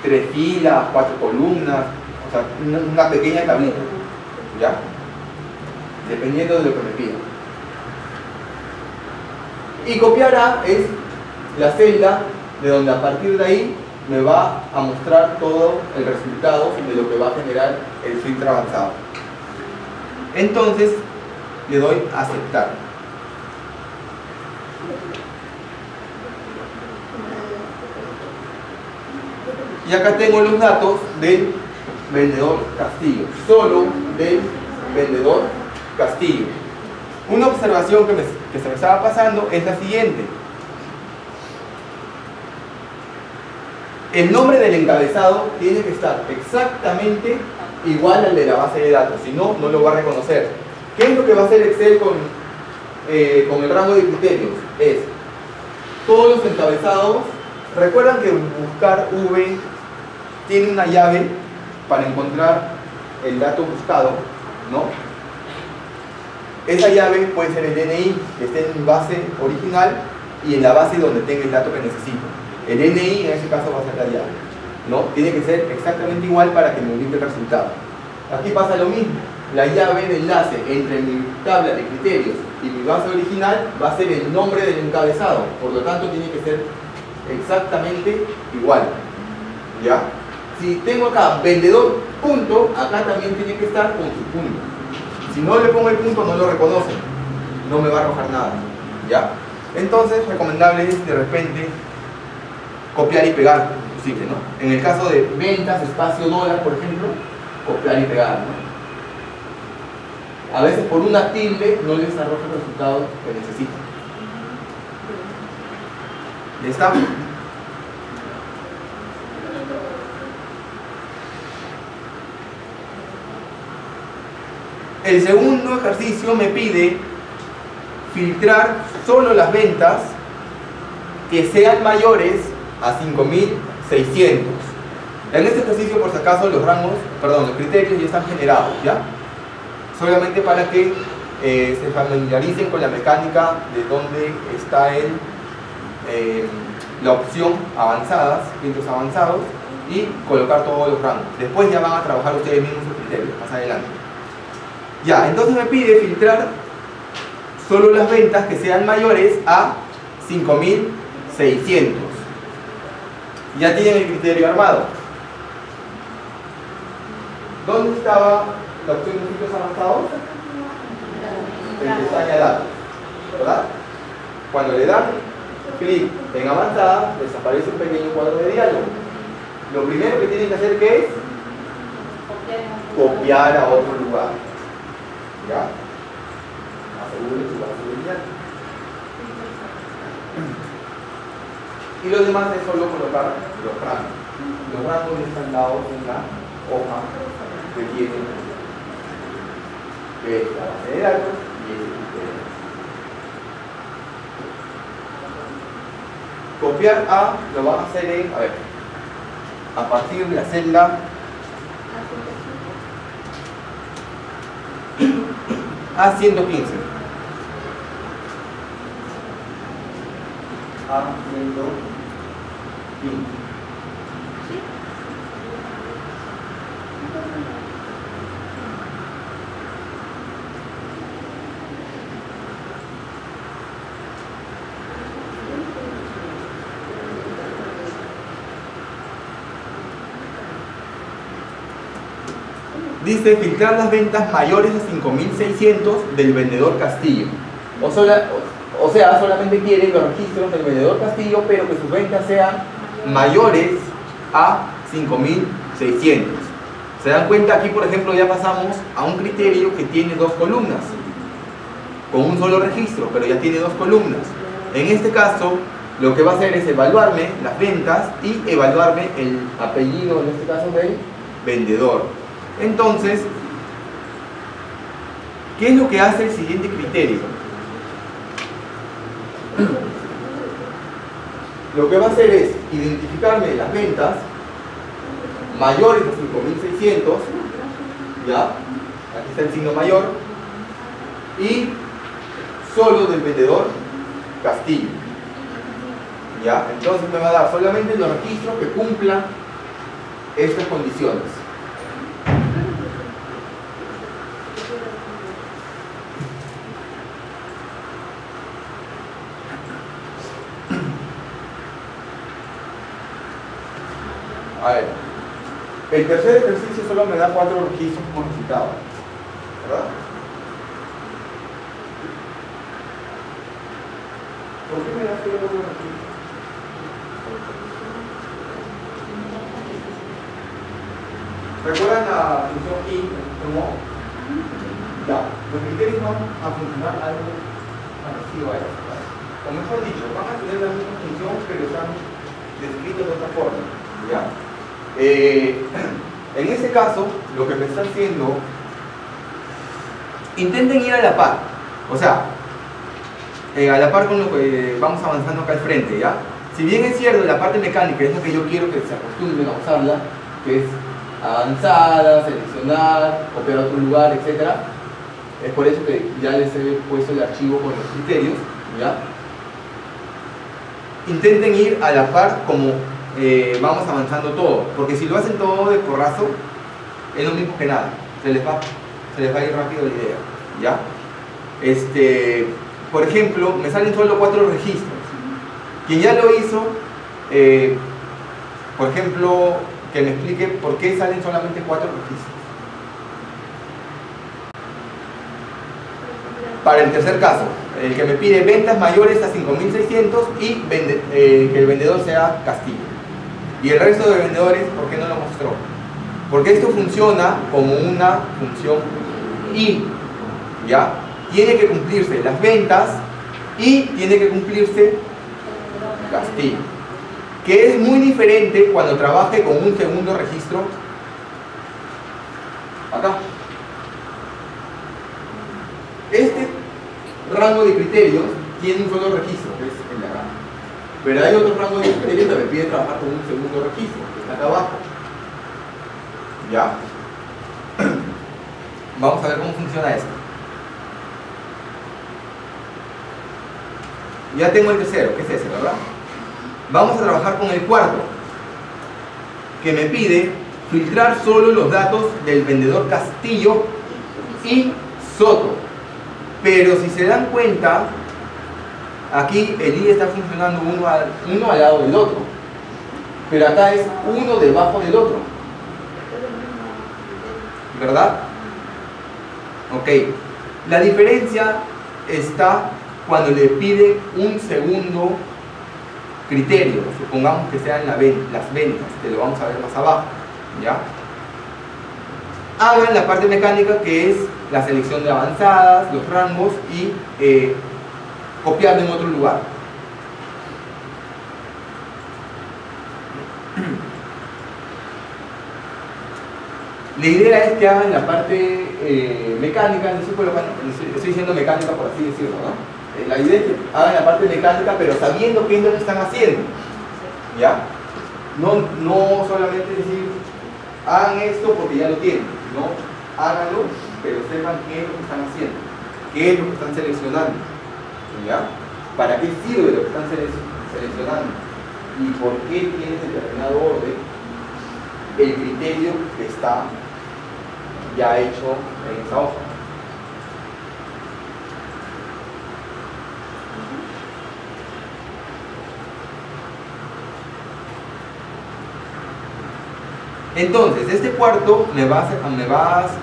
3 filas, 4 columnas, o sea, una pequeña tablita. ¿Ya? Dependiendo de lo que me pidan. Y copiar a es la celda de donde a partir de ahí me va a mostrar todo el resultado de lo que va a generar el filtro avanzado. Entonces le doy a aceptar. Y acá tengo los datos del vendedor Castillo, solo del vendedor Castillo. Una observación que se me estaba pasando es la siguiente. El nombre del encabezado tiene que estar exactamente igual al de la base de datos, si no, no lo va a reconocer. ¿Qué es lo que va a hacer Excel con el rango de criterios? Es todos los encabezados. Recuerdan que buscar V tiene una llave para encontrar el dato buscado, ¿no? Esa llave puede ser el DNI que esté en mi base original y en la base donde tenga el dato que necesito. El DNI en ese caso va a ser la llave, ¿no? Tiene que ser exactamente igual para que me brinde el resultado. Aquí pasa lo mismo. La llave de enlace entre mi tabla de criterios y mi base original va a ser el nombre del encabezado. Por lo tanto, tiene que ser exactamente igual. ¿Ya? Si tengo acá vendedor punto, acá también tiene que estar con su punto. Si no le pongo el punto, no lo reconoce, no me va a arrojar nada. ¿Ya? Entonces, recomendable es de repente copiar y pegar, inclusive, ¿no? En el caso de ventas, espacio dólar, por ejemplo, copiar y pegar, ¿no? A veces por una tilde no les arroja el resultado que necesitan. ¿Ya está? El segundo ejercicio me pide filtrar solo las ventas que sean mayores a 5.600. En este ejercicio, por si acaso, los criterios ya están generados, ¿ya? Solamente para que se familiaricen con la mecánica de dónde está la opción avanzadas, filtros avanzados, y colocar todos los rangos. Después ya van a trabajar ustedes mismos sus criterios, más adelante. Ya, entonces me pide filtrar solo las ventas que sean mayores a 5.600. Ya tienen el criterio armado. ¿Dónde estaba la opción de filtros avanzados? En pestaña datos, ¿verdad? Cuando le dan clic en avanzada, les aparece un pequeño cuadro de diálogo. Lo primero que tienen que hacer, ¿qué es? Copiar a otro lugar. ¿Ya? Aseguren su base de diálogo. Y lo demás es solo colocar los rangos. Los rangos están dados en la hoja que tienen, que es la base de datos y el criterio. Copiar A lo van a hacer en, a partir de la celda A115. Dice filtrar las ventas mayores a 5.600 del vendedor Castillo. O sea, solamente quieren los registros del vendedor Castillo, pero que sus ventas sean mayores a 5.600. ¿Se dan cuenta? Aquí, por ejemplo, ya pasamos a un criterio que tiene dos columnas, con un solo registro, pero ya tiene dos columnas. En este caso, lo que va a hacer es evaluarme las ventas y evaluarme el apellido, en este caso, del vendedor. Entonces, ¿qué es lo que hace el siguiente criterio? Lo que va a hacer es identificarme las ventas mayores a 5.600, ¿ya? Aquí está el signo mayor, y solo del vendedor Castillo, ¿ya? Entonces me va a dar solamente los registros que cumplan estas condiciones. A ver, el tercer ejercicio solo me da 4 registros como resultado, ¿verdad? ¿Por qué me da solo 4 registros? ¿Recuerdan la función i como? Ya, los criterios van a funcionar algo parecido a esto, ¿verdad? O mejor dicho, van a tener la misma función, pero están descritos de otra forma, ¿ya? En ese caso, lo que me está haciendo, intenten ir a la par, o sea, a la par con lo que vamos avanzando acá al frente, ¿ya? Si bien es cierto, la parte mecánica es la que yo quiero que se acostumbren a usarla, que es avanzada, seleccionar, copiar a otro lugar, etc. Es por eso que ya les he puesto el archivo con los criterios, ¿ya? Intenten ir a la par como vamos avanzando todo, porque si lo hacen todo de porrazo, es lo mismo que nada, se les va a ir rápido la idea, ¿ya? Por ejemplo, me salen solo 4 registros. Quien ya lo hizo, por ejemplo, que me explique por qué salen solamente 4 registros. Para el tercer caso. el que me pide ventas mayores a 5.600 y que el vendedor sea Castillo. Y el resto de vendedores, ¿por qué no lo mostró? Porque esto funciona como una función y, ¿ya? Tiene que cumplirse las ventas y tiene que cumplirse Castillo, que es muy diferente cuando trabaje con un segundo registro acá. Este rango de criterios tiene un solo registro, que es el de acá, pero hay otro rango de criterios que me pide trabajar con un segundo registro, que está acá abajo. ¿Ya? Vamos a ver cómo funciona esto. Ya tengo el tercero, que es ese, ¿verdad? Vamos a trabajar con el cuarto, que me pide filtrar solo los datos del vendedor Castillo y Soto. Pero si se dan cuenta, aquí el i está funcionando uno al lado del otro, pero acá es uno debajo del otro, ¿verdad? Ok, la diferencia está cuando le pide un segundo criterio, supongamos que sean las ventas, que lo vamos a ver más abajo, ¿ya? Hagan la parte mecánica, que es la selección de avanzadas, los rangos y copiarlo en otro lugar. La idea es que hagan la parte mecánica, estoy diciendo mecánica por así decirlo, ¿no? La idea es que hagan la parte mecánica, pero sabiendo qué es lo que están haciendo, ¿ya? No solamente decir, hagan esto porque ya lo tienen, no, háganlo, pero sepan qué es lo que están haciendo, qué es lo que están seleccionando, ¿ya? ¿Para qué sirve lo que están seleccionando? Y por qué tiene determinado orden el criterio que está ya hecho en esa hoja. Entonces, este cuarto me vas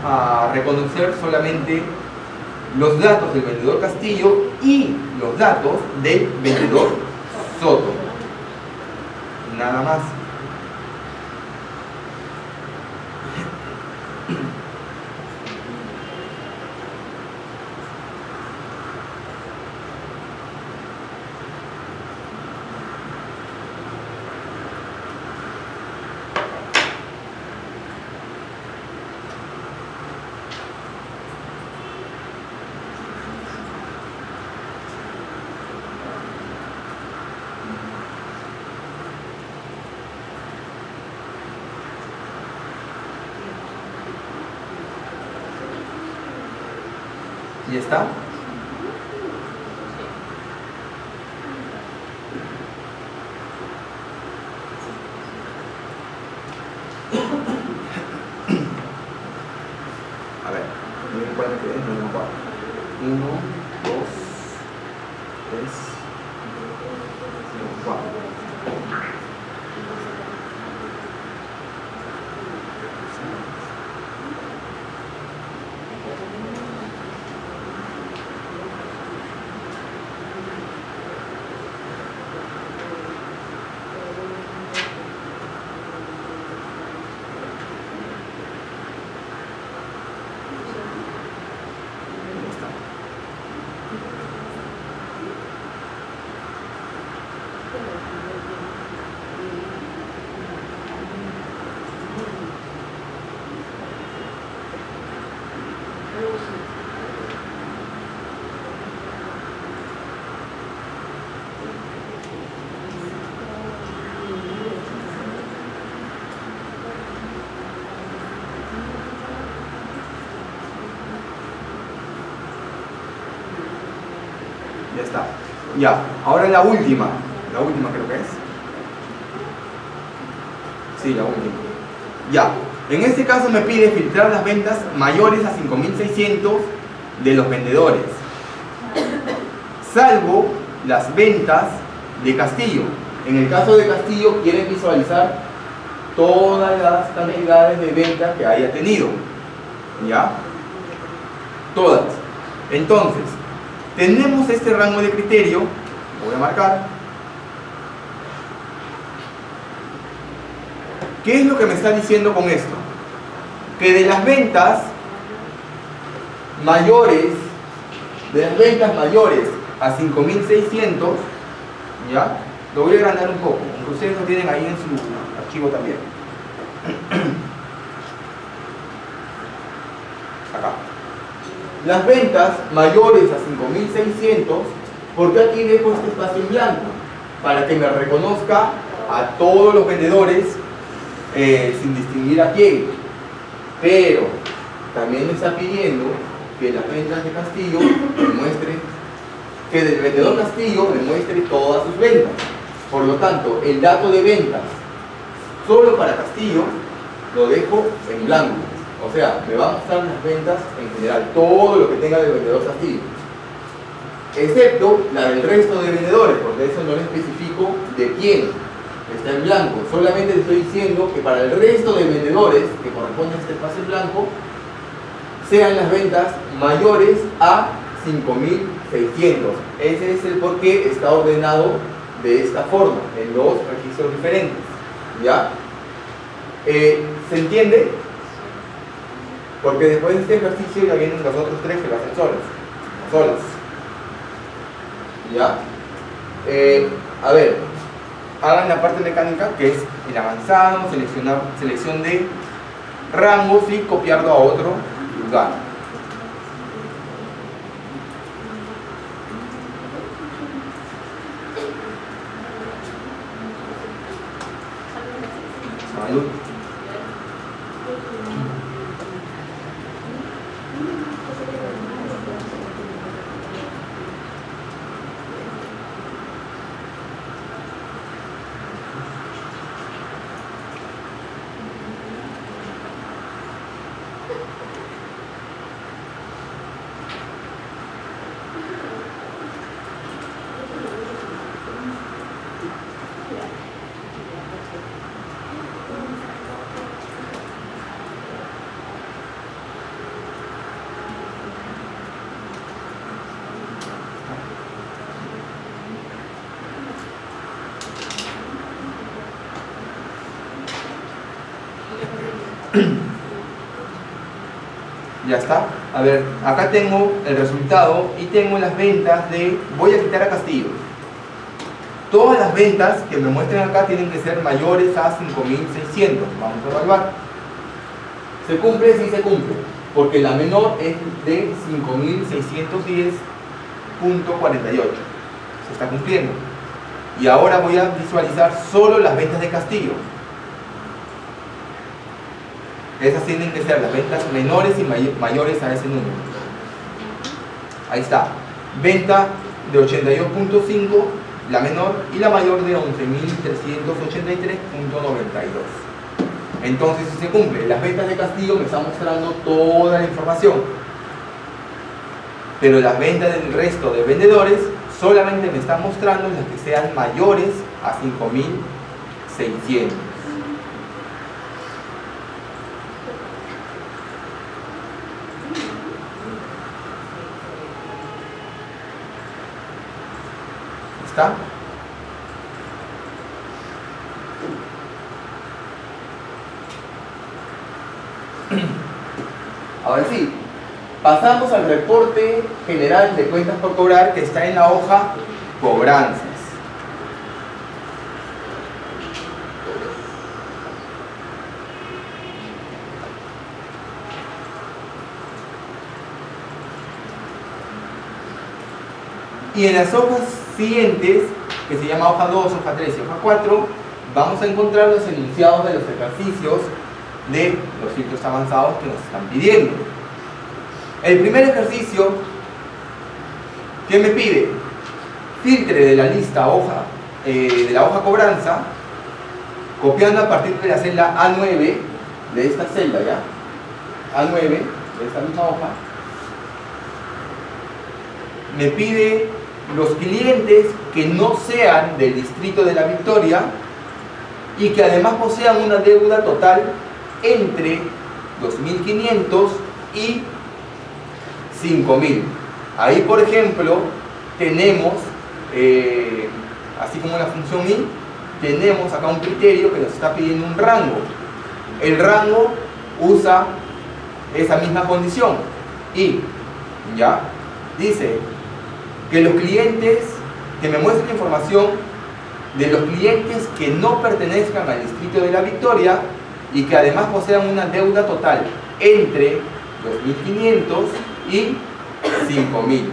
a reconocer solamente los datos del vendedor Castillo y los datos del vendedor Soto. Nada más. ¿Ya está? A ver, ¿cuál me quedé? Número 4. 1, 2, 3, 4. Ya está. Ya, ahora la última creo que es. Sí, la última. Ya, en este caso me pide filtrar las ventas mayores a 5.600 de los vendedores, salvo las ventas de Castillo. En el caso de Castillo quiere visualizar todas las cantidades de ventas que haya tenido, ¿ya? Todas. Entonces, tenemos este rango de criterio, lo voy a marcar. ¿Qué es lo que me está diciendo con esto? Que de las ventas mayores a 5.600, ¿ya? Lo voy a agrandar un poco, aunque ustedes lo tienen ahí en su archivo también. Acá. Las ventas mayores a 5.600, porque aquí dejo este espacio en blanco, para que me reconozca a todos los vendedores sin distinguir a quién. Pero también me está pidiendo que las ventas de Castillo demuestren, que del vendedor Castillo demuestre todas sus ventas. Por lo tanto, el dato de ventas solo para Castillo lo dejo en blanco. O sea, me va a mostrar las ventas en general, todo lo que tenga del vendedor Castillo, excepto la del resto de vendedores, porque eso no le especifico de quién, está en blanco. Solamente le estoy diciendo que para el resto de vendedores que corresponde a este espacio en blanco sean las ventas mayores a 5.600. Ese es el por qué está ordenado de esta forma, en dos registros diferentes. ¿Ya? ¿Se entiende? Porque después de este ejercicio ya vienen los otros tres que lo hacen solas. ¿Ya? A ver, hagan la parte mecánica, que es el avanzado, selección de rangos y copiarlo a otro lugar. Salud. Ya está. A ver, acá tengo el resultado y tengo las ventas de... Voy a quitar a Castillo. Todas las ventas que me muestren acá tienen que ser mayores a 5.600. Vamos a evaluar. ¿Se cumple? Sí se cumple, porque la menor es de 5.610.48. Se está cumpliendo. Y ahora voy a visualizar solo las ventas de Castillo. Esas tienen que ser las ventas menores y mayores a ese número. Ahí está. Venta de 82.5, la menor, y la mayor de 11.383.92. Entonces, si se cumple, las ventas de Castillo me están mostrando toda la información. Pero las ventas del resto de vendedores solamente me están mostrando las que sean mayores a 5.600. ¿Está? Ahora sí, pasamos al reporte general de cuentas por cobrar, que está en la hoja cobranzas. Y en las hojas siguientes, que se llama hoja 2, hoja 3 y hoja 4, vamos a encontrar los enunciados de los ejercicios de los filtros avanzados que nos están pidiendo. El primer ejercicio, ¿qué me pide? Filtre de la lista hoja, de la hoja cobranza, copiando a partir de la celda A9, de esta celda ya, A9, de esta misma hoja. Me pide los clientes que no sean del distrito de La Victoria y que además posean una deuda total entre 2.500 y 5.000. Ahí, por ejemplo, tenemos, así como la función i, tenemos acá un criterio que nos está pidiendo un rango. El rango usa esa misma condición y ya dice que los clientes, que me muestren información de los clientes que no pertenezcan al distrito de La Victoria y que además posean una deuda total entre 2.500 y 5.000.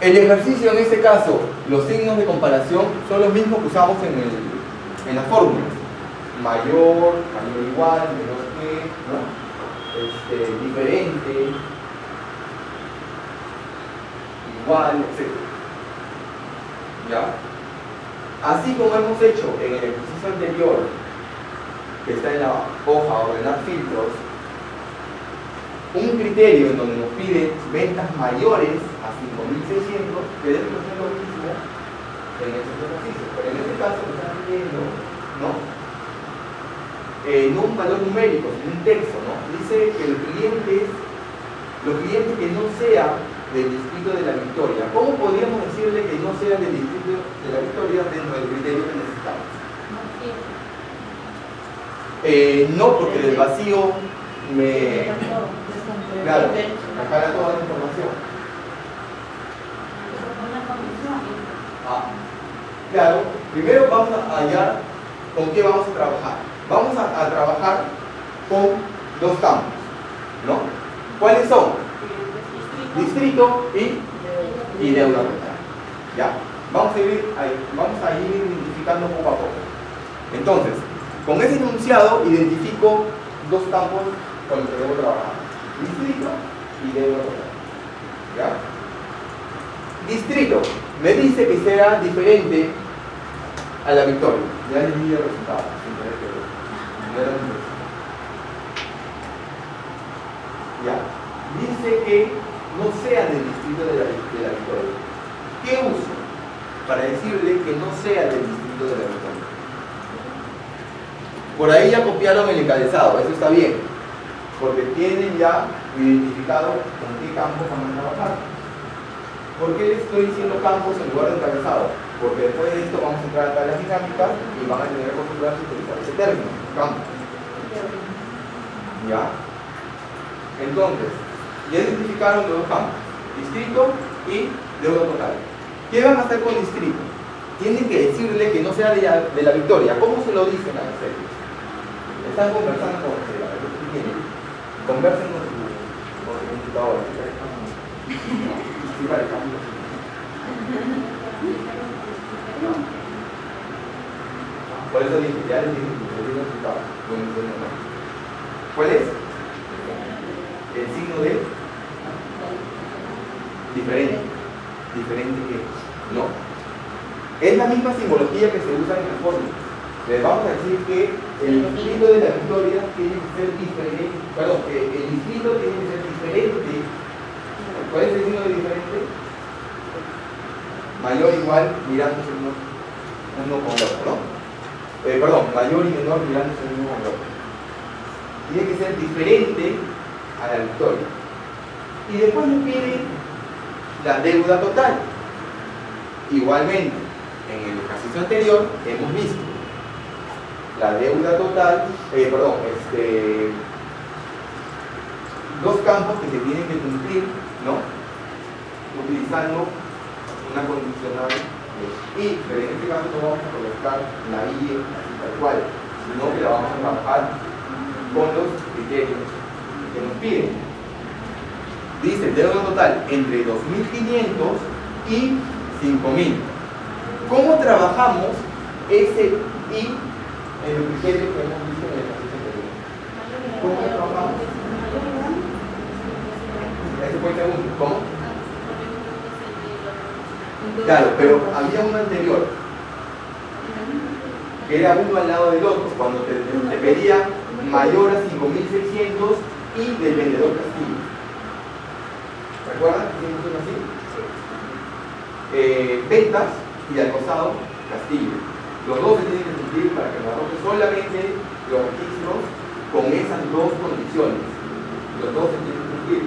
El ejercicio en este caso, los signos de comparación son los mismos que usamos en las fórmulas. Mayor, mayor igual, menor que, ¿no? Diferente, igual, etc. ¿Ya? Así como hemos hecho en el ejercicio anterior, que está en la hoja ordenar filtros, un criterio en donde nos pide ventas mayores a 5.600, que debe ser lo mismo en estos ejercicios. Pero en este caso nos están pidiendo, ¿no? No un valor numérico, sino un texto, ¿no? Dice que los clientes que no sean del distrito de La Victoria, ¿cómo podríamos decirle que no sean del distrito de La Victoria dentro del criterio que necesitamos? No, porque del vacío me... Claro, me jala toda la información. Claro, primero vamos a hallar con qué vamos a trabajar. Vamos a trabajar con dos campos, ¿no? ¿Cuáles son? Distrito y deuda total. ¿Ya? Vamos a ir identificando poco a poco. Entonces, con ese enunciado identifico dos campos con los que debo trabajar. Distrito y deuda total. ¿Ya? Distrito me dice que será diferente a La Victoria. Ya les di el resultado. ¿Ya? Dice que no sea del distrito de la Victoria. ¿Qué uso para decirle que no sea del distrito de La Victoria? Por ahí ya copiaron el encabezado, eso está bien, porque tienen ya identificado con qué campos van a trabajar. ¿Por qué les estoy diciendo campos en lugar de encabezado? Porque después de esto vamos a entrar a tablas dinámicas y van a tener que acostumbrarse a utilizar ese término, campos. ¿Ya? Entonces, ya identificaron los dos campos, distrito y deuda total. ¿Qué van a hacer con distrito? Tienen que decirle que no sea de la Victoria. ¿Cómo se lo dicen a ustedes? Están conversando con ustedes. Conversen con su computadora. Por eso dije, ya les dije, ¿cuál es? El signo de diferente. ¿Diferente qué? No. Es la misma simbología que se usa en la fórmula. Les vamos a decir que el distrito de La Victoria tiene que ser diferente. Perdón, que el distrito tiene que ser diferente. ¿Cuál es el signo de diferente? Mayor o igual mirándose uno con el otro, ¿no? Perdón, mayor y menor mirándose uno con el otro. Tiene que ser diferente a La Victoria. Y después nos pide la deuda total. Igualmente, en el ejercicio anterior hemos visto la deuda total, dos campos que se tienen que cumplir, ¿no? Utilizando una condicional y, pero en este caso no vamos a colocar la I así tal cual, sino que la vamos a trabajar con los criterios que nos piden. Dice deuda total entre 2.500 y 5.000. ¿Cómo trabajamos ese I en los criterios que hemos visto en el ejercicio anterior? ¿Cómo lo trabajamos? Ese fue el segundo. ¿Cómo? Claro, pero había uno anterior que era uno al lado del otro, cuando te pedía mayor a 5.600 y del vendedor Castillo. ¿Recuerdan? ¿Hicimos uno así? Ventas y al costado Castillo. Los dos se tienen que cumplir para que me arroje solamente los registros con esas dos condiciones. Los dos se tienen que cumplir.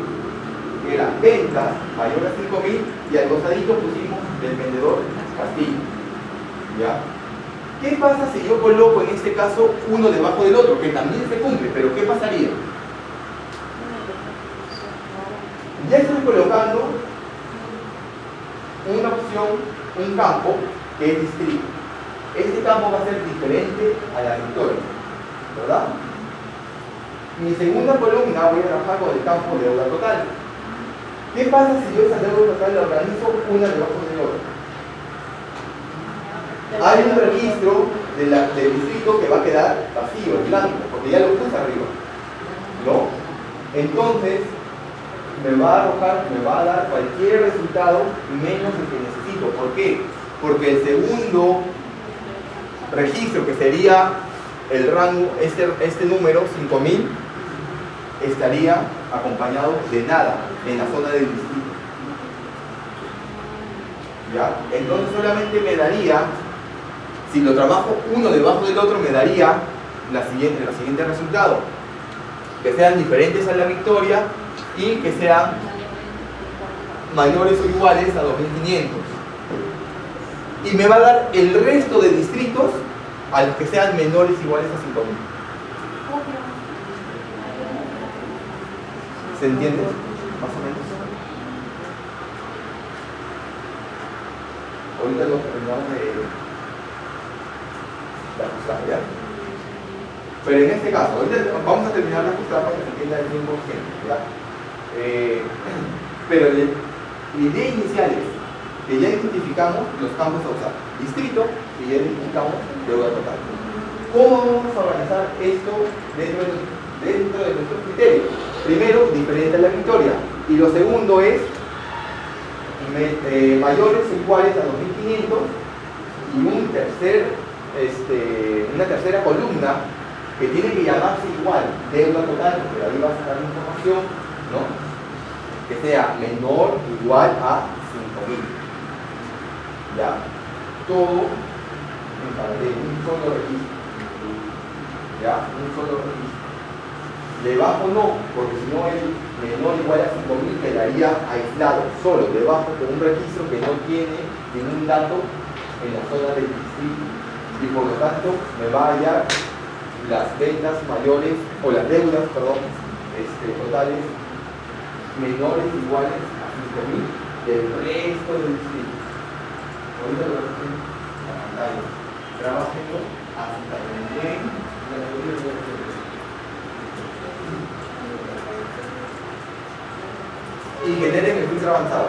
ventas mayor a 5.000 y al costadito pusimos del vendedor Castillo. ¿Ya? ¿Qué pasa si yo coloco en este caso uno debajo del otro? Que también se cumple, pero ¿qué pasaría? Ya estoy colocando una opción, un campo que es distrito. Este campo va a ser diferente a la victoria, ¿verdad? Mi segunda columna voy a trabajar con el campo de deuda total. ¿Qué pasa si yo esa deuda total la organizo una debajo de otra? Hay un registro del distrito que va a quedar vacío, en blanco, porque ya lo puse arriba, ¿no? Entonces me va a arrojar, me va a dar cualquier resultado menos el que necesito. ¿Por qué? Porque el segundo registro, que sería el rango, este número 5.000, estaría acompañado de nada en la zona del distrito. ¿Ya? Entonces solamente me daría, si lo trabajo uno debajo del otro, me daría el siguiente resultado: que sean diferentes a la victoria y que sean mayores o iguales a 2.500. Y me va a dar el resto de distritos a los que sean menores o iguales a 5.000. ¿Se entiende? Más o menos. Ahorita lo terminamos de ajustar, ¿ya? Pero en este caso, ahorita vamos a terminar de ajustar para que se entienda el 100%, ¿ya? Pero la idea inicial es que ya identificamos los campos a usar. Distrito, y ya identificamos deuda total. ¿Cómo vamos a organizar esto dentro de nuestros criterios? Primero, diferente a la victoria. Y lo segundo es mayores o iguales a 2.500 y una tercera columna que tiene que llamarse igual, deuda total, porque ahí va a sacar la información, ¿no? Que sea menor o igual a 5.000. ¿Ya? Todo en paralelo, un solo registro. ¿Ya? Un solo registro. Debajo no, porque si no el menor o igual a 5.000 quedaría aislado, solo debajo de un registro que no tiene ningún dato en la zona del distrito. Y por lo tanto me va a hallar las ventas mayores, o las deudas, perdón, totales menores o iguales a 5.000 del resto del distrito. Ahorita lo vemos en la pantalla. Trabajenlo hasta que lleguen la mayoría de los y generen el filtro avanzado.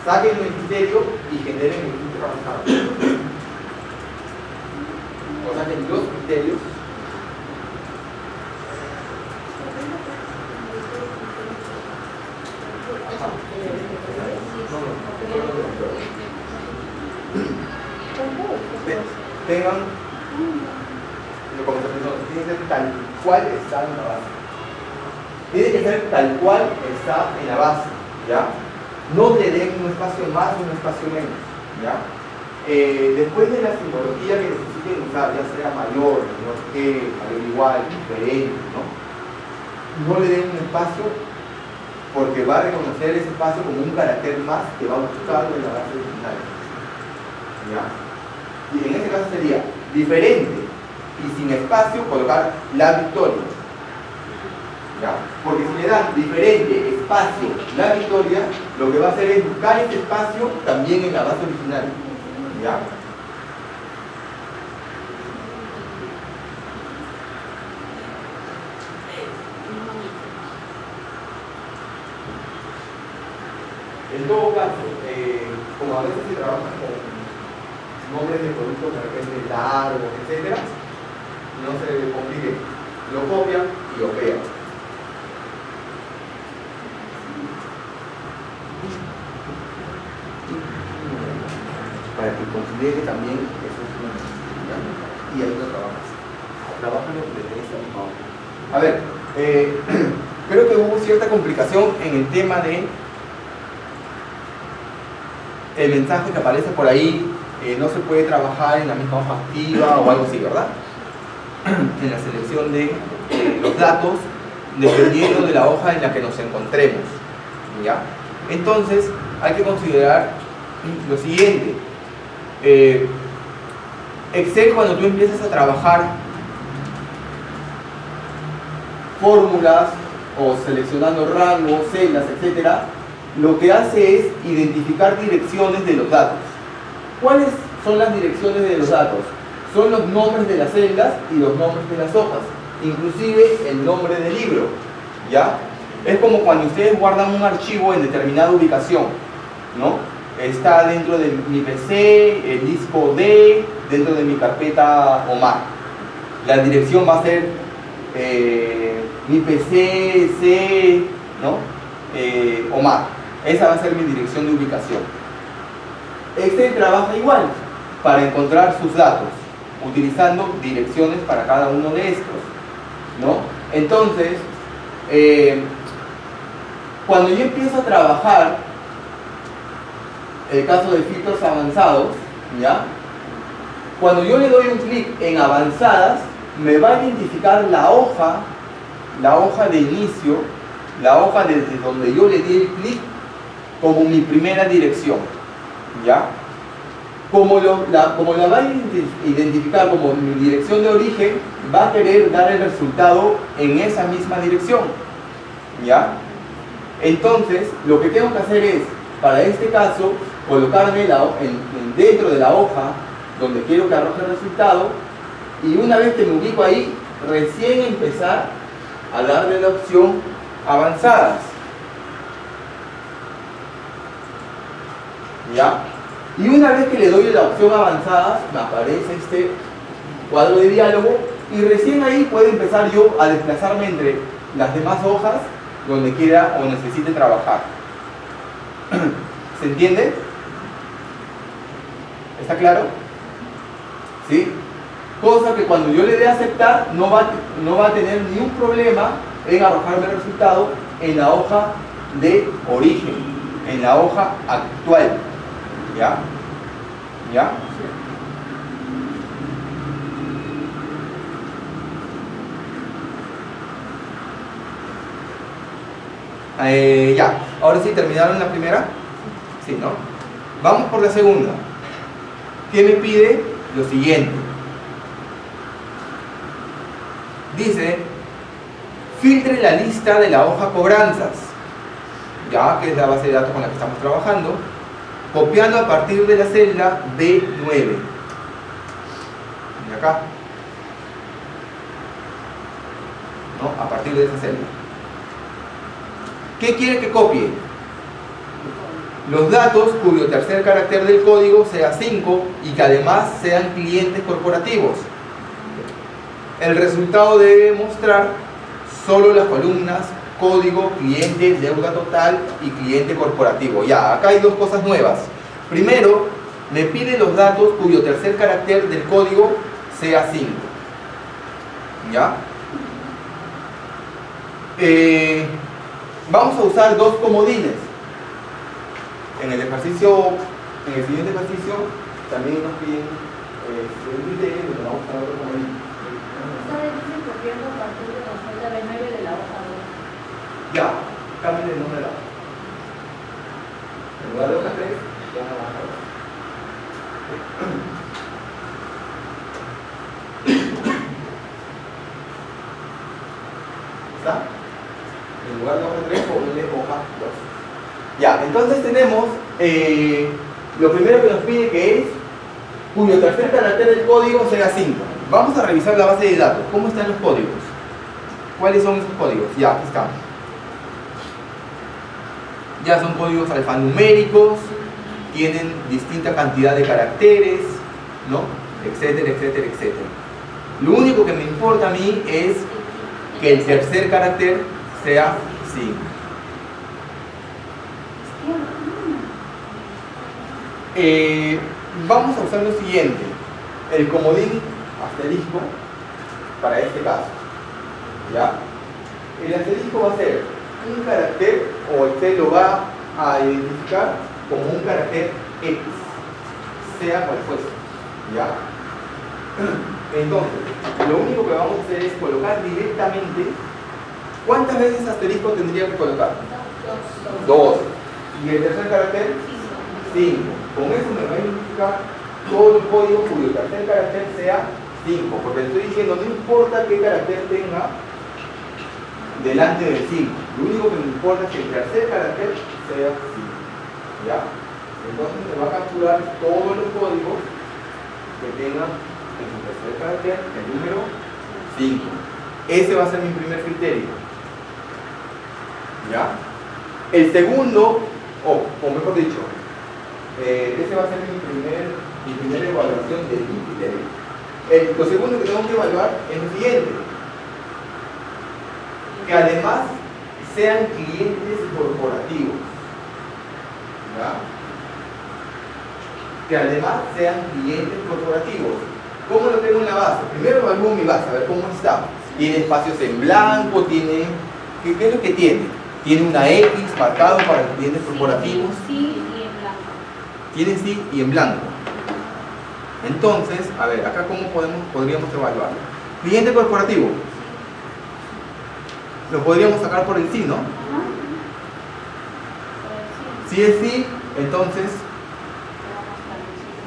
Saquen el criterio y generen el filtro avanzado. O saquen los criterios. Tengan, como se pensó, tiene que ser tal cual está en la base. Tiene que ser tal cual está en la base, ¿ya? No le den un espacio más o un espacio menos, ¿ya? Después de la simbología que necesiten usar, ya sea mayor, menor que, mayor igual, diferente, ¿no? No le den un espacio, porque va a reconocer ese espacio como un carácter más que va a buscarlo en la base original, ¿ya? Y en este caso sería diferente y sin espacio colocar la victoria. ¿Ya? Porque si le dan diferente, espacio, la victoria, lo que va a hacer es buscar ese espacio también en la base original. ¿Ya? En todo caso, como a veces se trabaja con nombres de productos de repente largos, etc., no se complique, lo copian y lo pegan. Para que considere también esos números, ¿ya? Y ahí lo trabajan desde esta misma hoja. A ver, creo que hubo cierta complicación en el tema de el mensaje que aparece por ahí, no se puede trabajar en la misma hoja activa o algo así, ¿verdad? En la selección de los datos dependiendo de la hoja en la que nos encontremos. ¿Ya? Entonces, hay que considerar lo siguiente. Excel, cuando tú empiezas a trabajar fórmulas o seleccionando rangos, celdas, etc., lo que hace es identificar direcciones de los datos. ¿Cuáles son las direcciones de los datos? Son los nombres de las celdas y los nombres de las hojas, inclusive el nombre del libro, ¿ya? Es como cuando ustedes guardan un archivo en determinada ubicación, ¿no? Está dentro de mi PC, el disco D, dentro de mi carpeta Omar. La dirección va a ser mi PC, C, ¿no? Omar. Esa va a ser mi dirección de ubicación. Excel trabaja igual para encontrar sus datos, utilizando direcciones para cada uno de estos, ¿no? Entonces, cuando yo empiezo a trabajar el caso de filtros avanzados, ¿ya? Cuando yo le doy un clic en avanzadas, me va a identificar la hoja de inicio, la hoja desde donde yo le di el clic, como mi primera dirección, ¿ya? Como la va a identificar como mi dirección de origen, va a querer dar el resultado en esa misma dirección, ¿ya? Entonces, lo que tengo que hacer es, para este caso, colocarme dentro de la hoja donde quiero que arroje el resultado, y una vez que me ubico ahí, recién empezar a darle la opción avanzadas, ¿ya? Y una vez que le doy la opción avanzadas, me aparece este cuadro de diálogo, y recién ahí puedo empezar yo a desplazarme entre las demás hojas donde quiera o necesite trabajar. ¿Se entiende? ¿Está claro? ¿Sí? Cosa que cuando yo le dé a aceptar, no va a tener ni un problema en arrojarme el resultado en la hoja de origen, en la hoja actual. ¿Ya? ¿Ya? Ya, ahora sí, ¿terminaron la primera? Sí, ¿no? Vamos por la segunda. ¿Qué me pide? Lo siguiente. Dice, filtre la lista de la hoja cobranzas, ya que es la base de datos con la que estamos trabajando, copiando a partir de la celda B9. Y acá. ¿No? A partir de esa celda. ¿Qué quiere que copie? Los datos cuyo tercer carácter del código sea 5 y que además sean clientes corporativos. El resultado debe mostrar solo las columnas código, cliente, deuda total y cliente corporativo. Ya, acá hay dos cosas nuevas. Primero, me pide los datos cuyo tercer carácter del código sea 5. ¿Ya? Vamos a usar dos comodines. En el siguiente ejercicio también nos piden un criterio donde vamos a usar otro comodín. Está difícil copiando a partir de la celda B9 de la hoja 2. Ya, cambien el nombre de la hoja. En lugar de hoja 3, ya no hoja 2. ¿Está? En lugar de hoja 3, ponle hoja 2. Ya, entonces tenemos lo primero que nos pide, que es cuyo tercer carácter del código sea 5. Vamos a revisar la base de datos. ¿Cómo están los códigos? ¿Cuáles son esos códigos? Ya, aquí están. Ya son códigos alfanuméricos, tienen distinta cantidad de caracteres, ¿no? Etcétera, etcétera, etcétera. Lo único que me importa a mí es que el tercer carácter sea 5. Vamos a usar lo siguiente, el comodín asterisco para este caso, ¿ya? El asterisco va a ser un carácter, o Excel lo va a identificar como un carácter X, sea cual fuese, ¿ya? Entonces, lo único que vamos a hacer es colocar directamente. ¿Cuántas veces asterisco tendría que colocar? 2. Y el tercer carácter, 5. Con eso me va a identificar todo el código cuyo tercer carácter sea 5. Porque le estoy diciendo, no importa qué carácter tenga delante del 5. Lo único que me importa es que el tercer carácter sea 5. ¿Ya? Entonces me va a capturar todos los códigos que tengan en su tercer carácter el número 5. Ese va a ser mi primer criterio. ¿Ya? El segundo, o mejor dicho, ese va a ser mi primera evaluación de mi criterio. Lo segundo que tengo que evaluar es lo siguiente: que además sean clientes corporativos. ¿Ya? Que además sean clientes corporativos. ¿Cómo lo tengo en la base? Primero evalúo mi base, a ver cómo está. ¿Tiene espacios en blanco? ¿Tiene... ¿Qué es lo que tiene? ¿Tiene una X marcado para los clientes corporativos? Sí y en blanco. Tiene sí y en blanco. Entonces, a ver, acá cómo podríamos evaluarlo. Cliente corporativo. Lo podríamos sacar por el sí, ¿no? Si es sí, entonces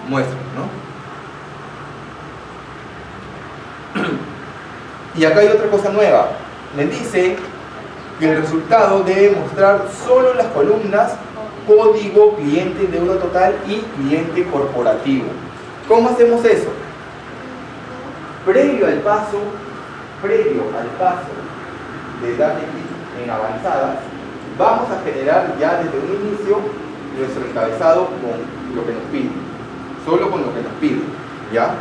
muestra, ¿no? Y acá hay otra cosa nueva. Me dice que el resultado debe mostrar solo las columnas código, cliente, deuda total y cliente corporativo. ¿Cómo hacemos eso? Previo al paso de darle clic en avanzadas, vamos a generar ya desde un inicio nuestro encabezado con lo que nos pide, solo con lo que nos pide, ¿ya?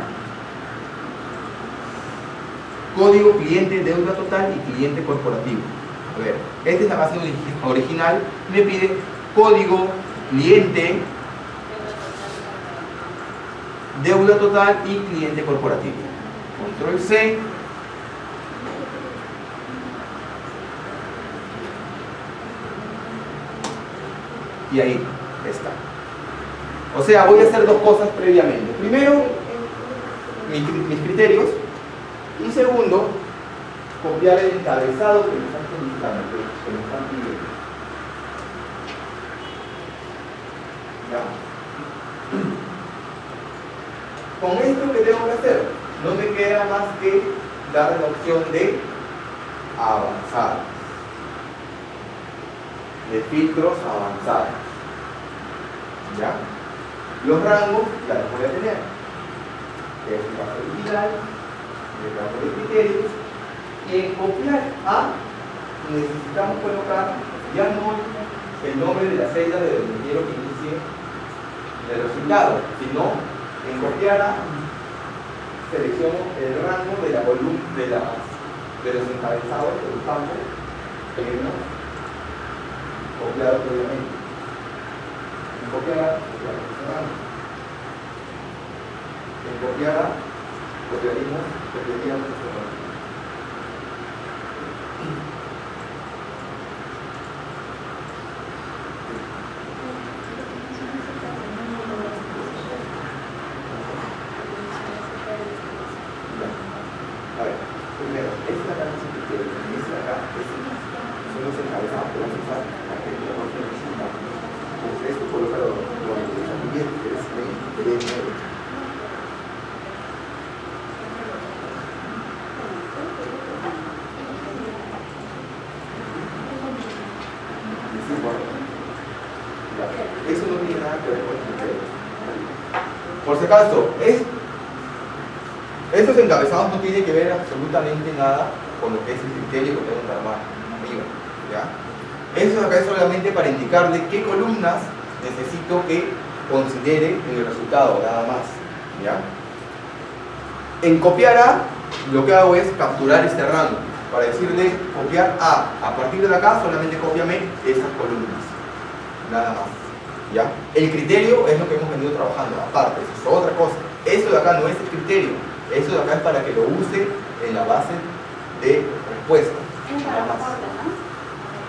Código, cliente, deuda total y cliente corporativo. A ver, esta es la base original. Me pide código, cliente, deuda total y cliente corporativo. Control C. Y ahí está. O sea, voy a hacer dos cosas previamente. Primero, mis criterios. Y segundo, copiar el encabezado que me están solicitando, que me están pidiendo. ¿Ya? Con esto, ¿qué tengo que hacer? No me queda más que dar la opción de avanzar, de filtros avanzados. ¿Ya? Los rangos ya los voy a tener. Es un paso original, el rango de criterios. Y en copiar A necesitamos colocar ya no el nombre de la celda de donde quiero que inicie el resultado, sino en copiar A selecciono el rango de la columna de los encabezados de los campos que hemos copiado previamente. En copiar A, en copiar A, copiaríamos este rango. A ver, primero, esta acá no se quiere, esta acá son los encabezados que vamos a usar para que lo vamos a necesitar. Pues esto colócalo donde está bien, que es B9. Eso no tiene nada que ver con el criterio. Por si acaso, estos encabezados no tienen que ver absolutamente nada con lo que es el criterio que tengo que armar arriba, ¿ya? Eso de acá es solamente para indicarle qué columnas necesito que considere en el resultado, nada más, ¿ya? En copiar A, lo que hago es capturar este rango para decirle copiar A. A partir de acá solamente cópiame estas columnas, nada más, ¿ya? El criterio es lo que hemos venido trabajando aparte, eso es otra cosa. Eso de acá no es el criterio, eso de acá es para que lo use en la base de respuesta, nada más.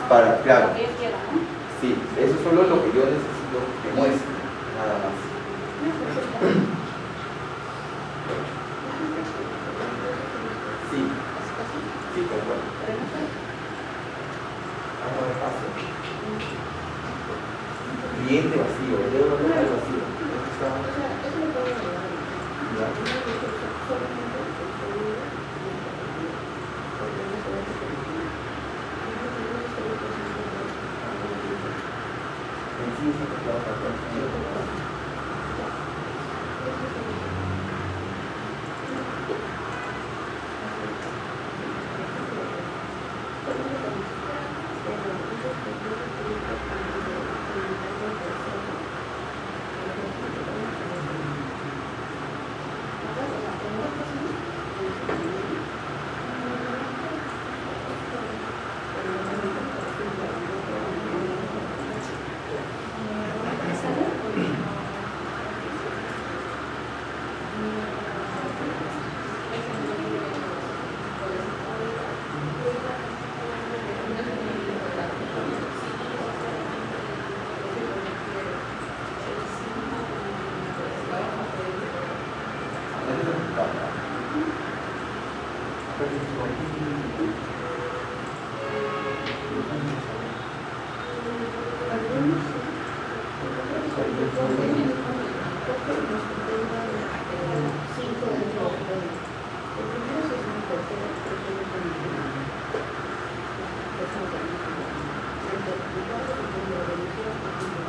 Para, claro, sí, eso es solo lo que yo necesito que muestre, nada más. Sí, tal cual. Vamos a ver paso. siguiente vacío, el dedo no al vacío. ¿Ya?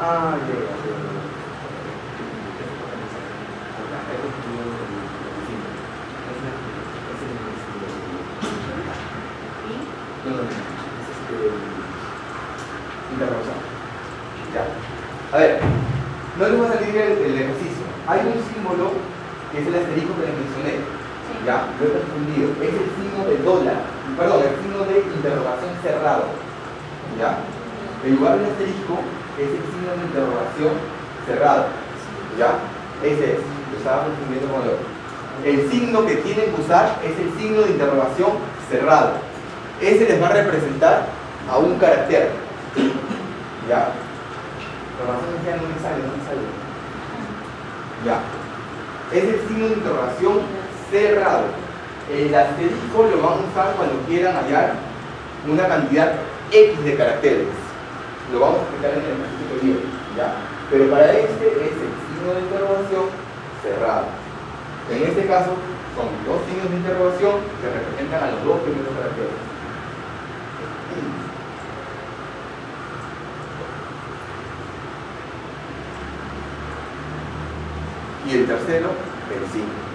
Ah, ya. A ver, no les va a salir el ejercicio. Hay un símbolo que es el asterisco que les mencioné. Ya, lo he confundido. Es el signo de dólar. Perdón, el signo de interrogación cerrado. ¿Ya? En lugar del asterisco es el signo de interrogación cerrado. ¿Ya? Ese es. Lo estaba confundiendo con el otro. El signo que tienen que usar es el signo de interrogación cerrado. Ese les va a representar a un carácter. ¿Ya? Ya no me sale. Ya. Es el signo de interrogación cerrado. El asterisco lo van a usar cuando quieran hallar una cantidad X de caracteres. Lo vamos a explicar en el ejercicio que viene, ¿ya? Pero para este es el signo de interrogación cerrado. En este caso son dos signos de interrogación que representan a los dos primeros caracteres. Y el tercero, el signo.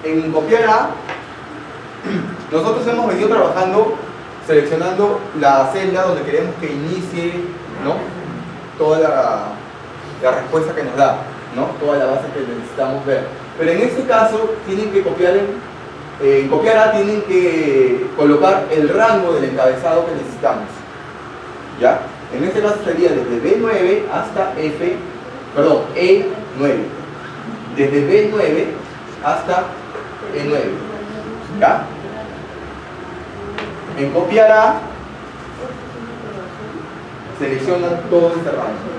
En copiar A, nosotros hemos venido trabajando seleccionando la celda donde queremos que inicie, ¿no?, toda la respuesta que nos da, ¿no?, toda la base que necesitamos ver. Pero en este caso tienen que copiar en copiar A tienen que colocar el rango del encabezado que necesitamos, ¿ya? En este caso sería desde B9 hasta E9, desde B9 hasta E9, ¿ya? En copiar A seleccionan todo este rango.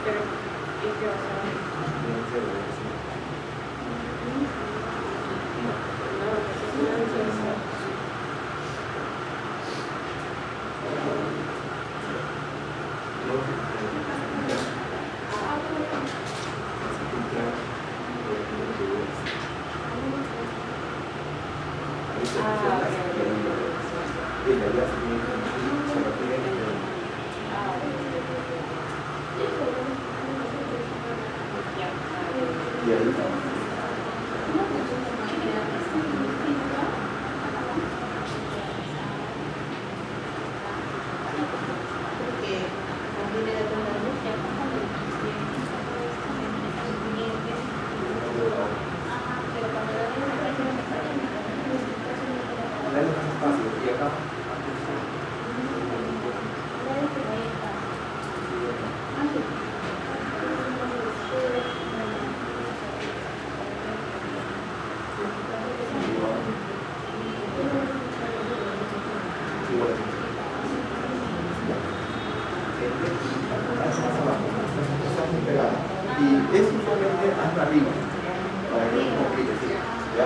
Pero, ¿y qué va a ser? No, pues es una diferencia. Y es simplemente hasta arriba, para que no compliques, ¿ya?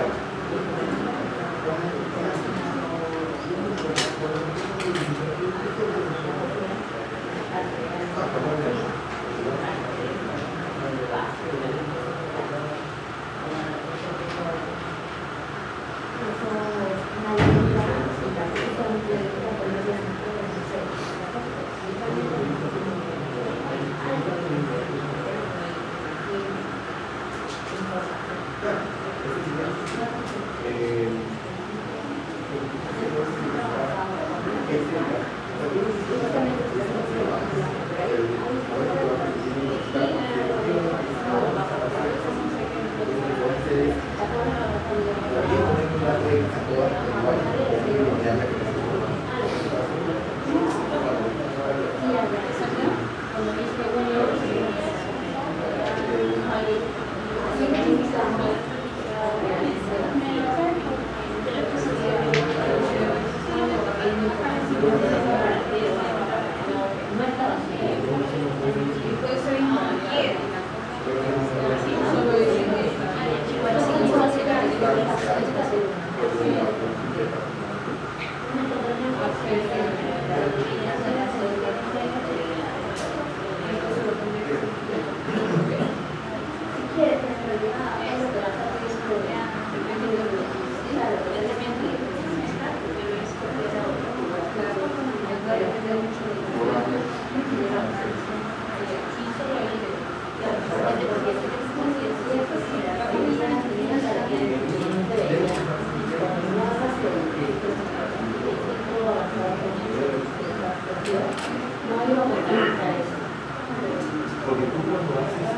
Porque tú cuando haces,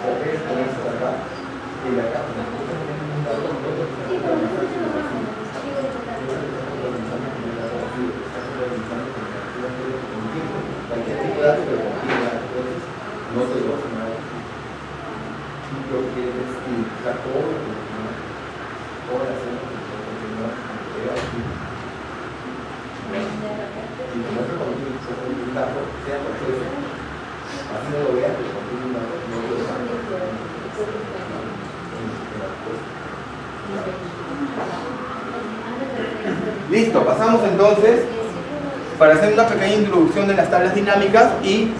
puedes ponerse acá y de acá. Cualquier tipo de arte, pero no te lo hacen nada. Lo que quieres es identificar todo lo que toda la escena que se continúa y como es como se puede pintarlo, sea cualquier cosa. Así no lo veas, pero cuando uno no lo sabe. Listo, pasamos entonces para hacer una pequeña introducción de las tablas dinámicas y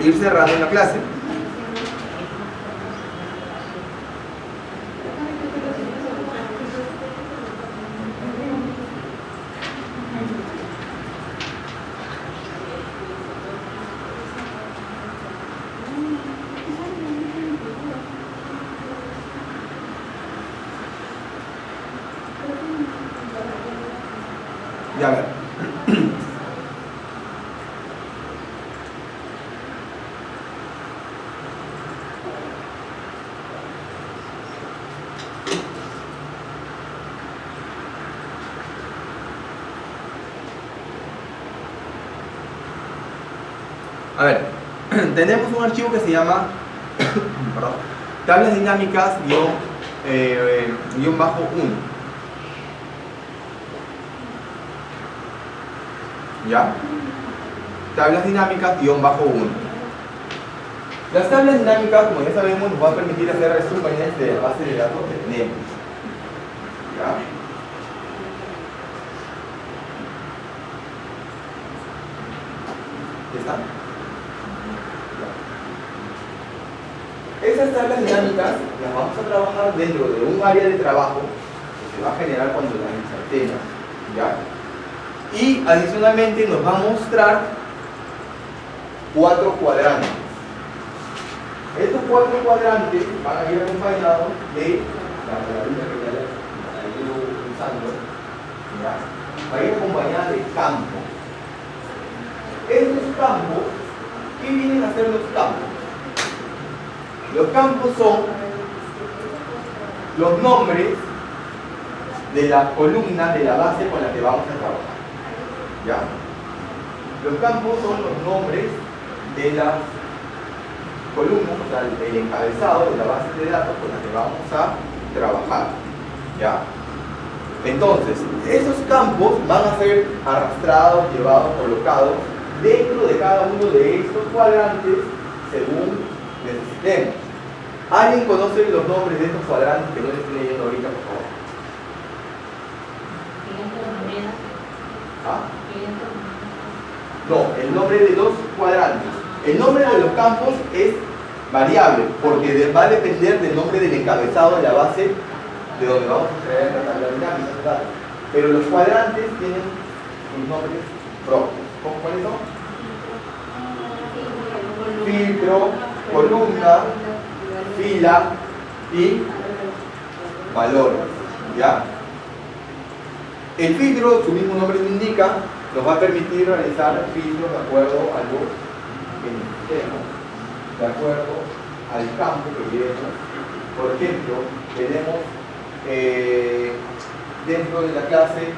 ir cerrando la clase. Ya ver. A ver, tenemos un archivo que se llama perdón, tablas dinámicas guión bajo 1. ¿Ya? Tablas dinámicas guión bajo 1. Las tablas dinámicas, como ya sabemos, nos van a permitir hacer resúmenes de la base de datos que tenemos. ¿Ya? ¿Están? Esas tablas dinámicas las vamos a trabajar dentro de un área de trabajo que se va a generar cuando las insertemos, ¿ya? Y adicionalmente nos va a mostrar 4 cuadrantes. Estos 4 cuadrantes van a ir acompañados de la palabrita que ya les he ido usando, ¿ya? Va a ir acompañada de campos. Estos campos, ¿qué vienen a ser los campos? Los campos son los nombres de la columna de la base con la que vamos a trabajar. ¿Ya? Los campos son los nombres de las columnas, o sea, el encabezado de la base de datos con la que vamos a trabajar. ¿Ya? Entonces, esos campos van a ser arrastrados, llevados, colocados dentro de cada uno de estos cuadrantes según necesitemos. ¿Alguien conoce los nombres de estos cuadrantes que no les estoy leyendo ahorita, por favor? ¿Ah? No, el nombre de los cuadrantes. El nombre de los campos es variable porque va a depender del nombre del encabezado de la base de donde vamos a extraer la tabla dinámica, ¿verdad? Pero los cuadrantes tienen sus nombres propios. ¿Cuáles son? Filtro, columna, fila y valores. ¿Ya? El filtro, su mismo nombre lo indica, nos va a permitir realizar filtros de acuerdo a lo que necesitemos, de acuerdo al campo que queremos. Por ejemplo, tenemos dentro de la clase,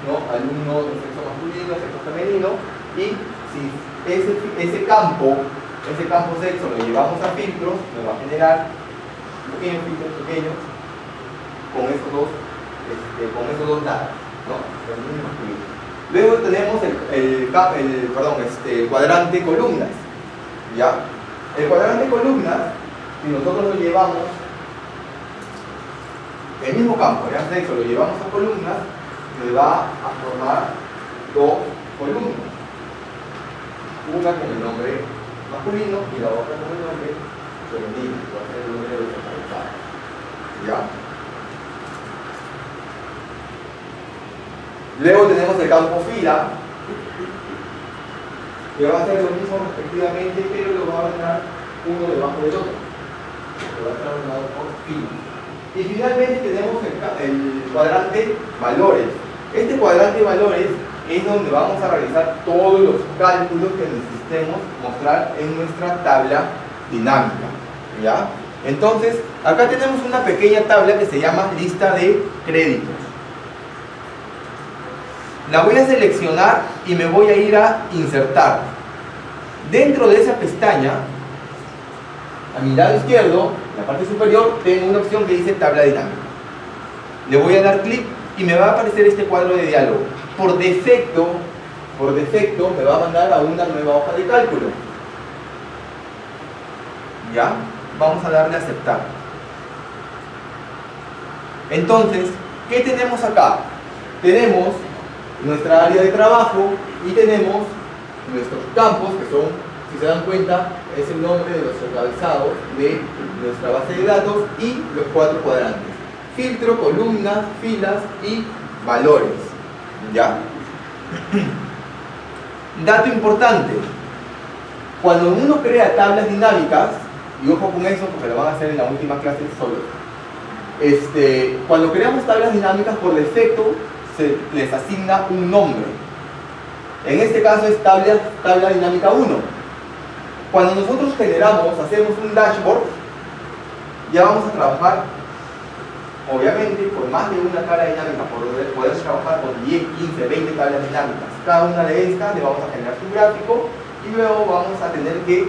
¿no?, alumnos de sexo masculino, sexo femenino, y si ese campo sexo lo llevamos a filtros, nos va a generar pequeños filtros pequeños con esos dos datos, ¿no? Luego tenemos el cuadrante columnas, ¿ya? El cuadrante columnas, si nosotros lo llevamos, el mismo campo, ya sexo, lo llevamos a columnas, se va a formar 2 columnas, una con el nombre masculino y la otra con el nombre femenino, que va a ser el nombre de los encabezados. ¿Ya? Luego tenemos el campo fila, que va a ser lo mismo respectivamente, pero lo va a ordenar uno debajo del otro, que va a estar ordenado por fila. Y finalmente tenemos el cuadrante valores. Este cuadrante valores es donde vamos a realizar todos los cálculos que necesitemos mostrar en nuestra tabla dinámica. ¿Ya? Entonces, acá tenemos una pequeña tabla que se llama lista de créditos. La voy a seleccionar y me voy a ir a insertar. Dentro de esa pestaña, a mi lado izquierdo, en la parte superior, tengo una opción que dice tabla dinámica. Le voy a dar clic y me va a aparecer este cuadro de diálogo. Por defecto me va a mandar a una nueva hoja de cálculo. ¿Ya? Vamos a darle a aceptar. Entonces, ¿qué tenemos acá? Tenemos nuestra área de trabajo y tenemos nuestros campos, que son, si se dan cuenta, es el nombre de los encabezados de nuestra base de datos, y los 4 cuadrantes: filtro, columnas, filas y valores. ¿Ya? Dato importante: cuando uno crea tablas dinámicas, y ojo con eso porque lo van a hacer en la última clase solo, cuando creamos tablas dinámicas, por defecto se les asigna un nombre. En este caso es tabla dinámica 1. Cuando nosotros hacemos un dashboard, ya vamos a trabajar, obviamente, por más de una tabla dinámica. Podemos trabajar con 10, 15, 20 tablas dinámicas. Cada una de estas le vamos a generar su gráfico y luego vamos a tener que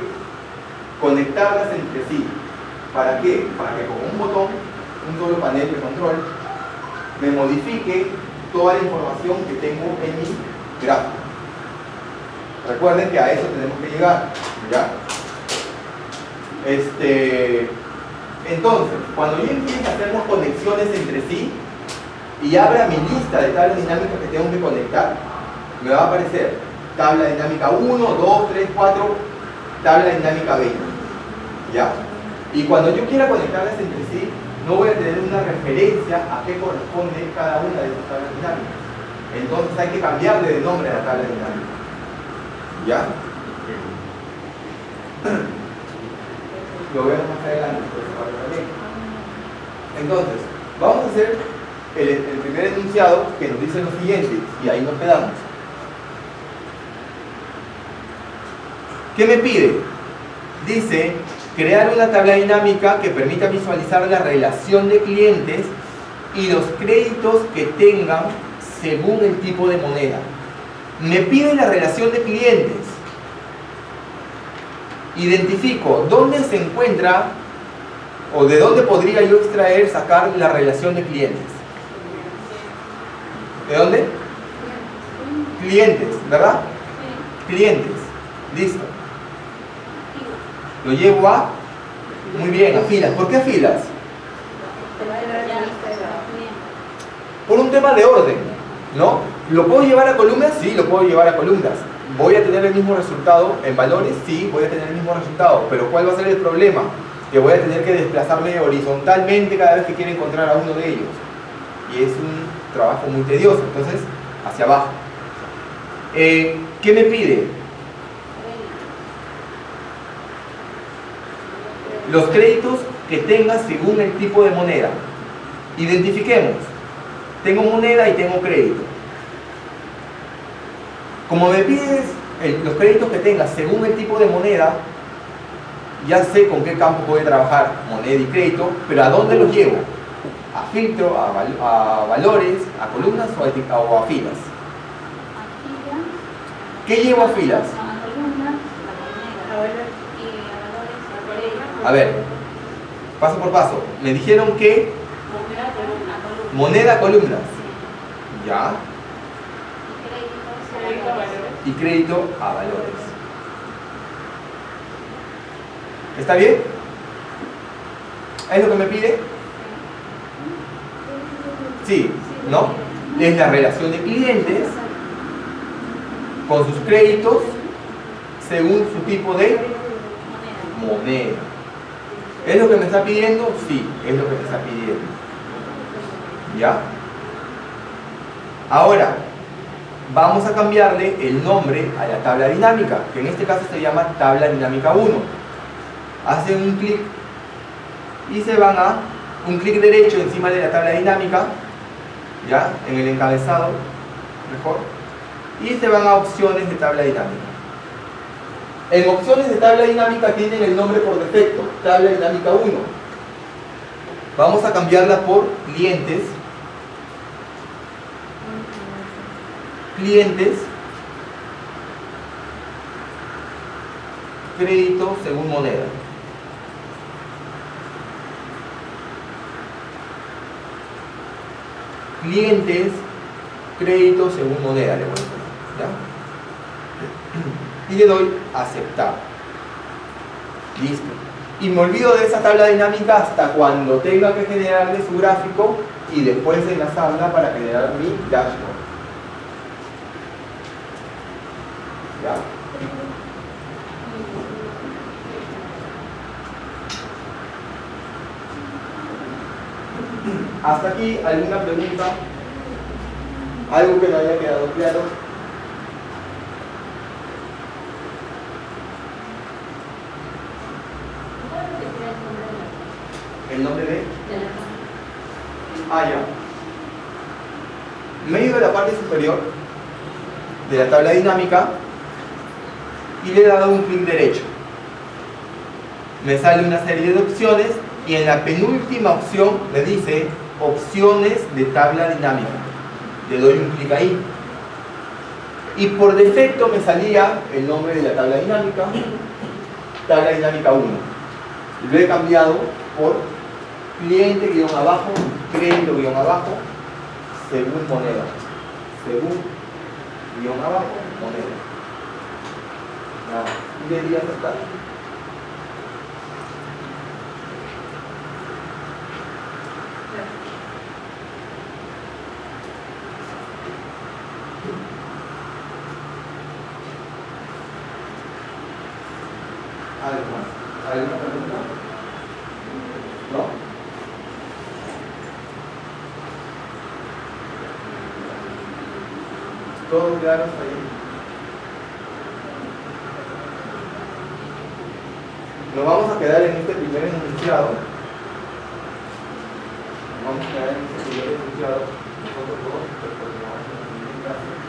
conectarlas entre sí. ¿Para qué? Para que con un botón, un solo panel de control, me modifique toda la información que tengo en mi gráfico. Recuerden que a eso tenemos que llegar, ¿ya? Entonces, cuando yo empiezo a hacer las conexiones entre sí y abra mi lista de tablas dinámicas que tengo que conectar, me va a aparecer tabla dinámica 1, 2, 3, 4, tabla dinámica 20. ¿Ya? Y cuando yo quiera conectarlas entre sí, no voy a tener una referencia a qué corresponde cada una de esas tablas dinámicas. Entonces hay que cambiarle de nombre a la tabla dinámica. ¿Ya? Lo vemos más adelante, por esa parte también. Entonces, vamos a hacer el primer enunciado que nos dice lo siguiente, y ahí nos quedamos. ¿Qué me pide? Dice, crear una tabla dinámica que permita visualizar la relación de clientes y los créditos que tengan según el tipo de moneda. Me pide la relación de clientes. Identifico dónde se encuentra o de dónde podría yo extraer, sacar la relación de clientes. ¿De dónde? Clientes, ¿verdad? Clientes. Listo. Lo llevo a, muy bien, a filas. ¿Por qué a filas? Por un tema de orden, ¿no? ¿Lo puedo llevar a columnas? Sí, lo puedo llevar a columnas. ¿Voy a tener el mismo resultado en valores? Sí, voy a tener el mismo resultado. Pero ¿cuál va a ser el problema? Que voy a tener que desplazarme horizontalmente cada vez que quiera encontrar a uno de ellos. Y es un trabajo muy tedioso. Entonces, hacia abajo. ¿Qué me pide? Los créditos que tenga según el tipo de moneda. Identifiquemos. Tengo moneda y tengo crédito. Como me pides los créditos que tenga según el tipo de moneda, ya sé con qué campo voy a trabajar, moneda y crédito, pero ¿a dónde los llevo? ¿A filtro, a valores, a columnas o a filas? ¿Qué llevo a filas? A ver, paso por paso. Me dijeron que moneda, columnas. Ya. Y crédito a valores. ¿Está bien? ¿Es lo que me pide? Sí, ¿no? Es la relación de clientes con sus créditos según su tipo de moneda. ¿Es lo que me está pidiendo? Sí, es lo que me está pidiendo. ¿Ya? Ahora, vamos a cambiarle el nombre a la tabla dinámica, que en este caso se llama tabla dinámica 1. Hacen un clic y se van a un clic derecho encima de la tabla dinámica, ya, en el encabezado, mejor, y se van a opciones de tabla dinámica. En opciones de tabla dinámica tienen el nombre por defecto, tabla dinámica 1. Vamos a cambiarla por clientes. Clientes, crédito según moneda. Clientes, crédito según moneda, le voy a poner, ¿ya? Y le doy aceptar. Listo. Y me olvido de esa tabla dinámica hasta cuando tenga que generarle su gráfico y después enlazarla para generar mi dashboard. ¿Ya? Hasta aquí, ¿alguna pregunta? ¿Algo que no haya quedado claro? ¿El nombre de? Ah, ya. Me he ido a la parte superior de la tabla dinámica y le he dado un clic derecho. Me sale una serie de opciones y en la penúltima opción me dice opciones de tabla dinámica. Le doy un clic ahí y por defecto me salía el nombre de la tabla dinámica 1. Lo he cambiado por cliente guión abajo, crédito guión abajo, según moneda, según guión abajo, moneda. Y le di a aceptar. ¿Alguna pregunta? ¿No? ¿Todo claro hasta ahí? Nos vamos a quedar en este primer enunciado. Vamos a quedar en este primer enunciado. Nosotros dos, pero porque vamos a tener clase.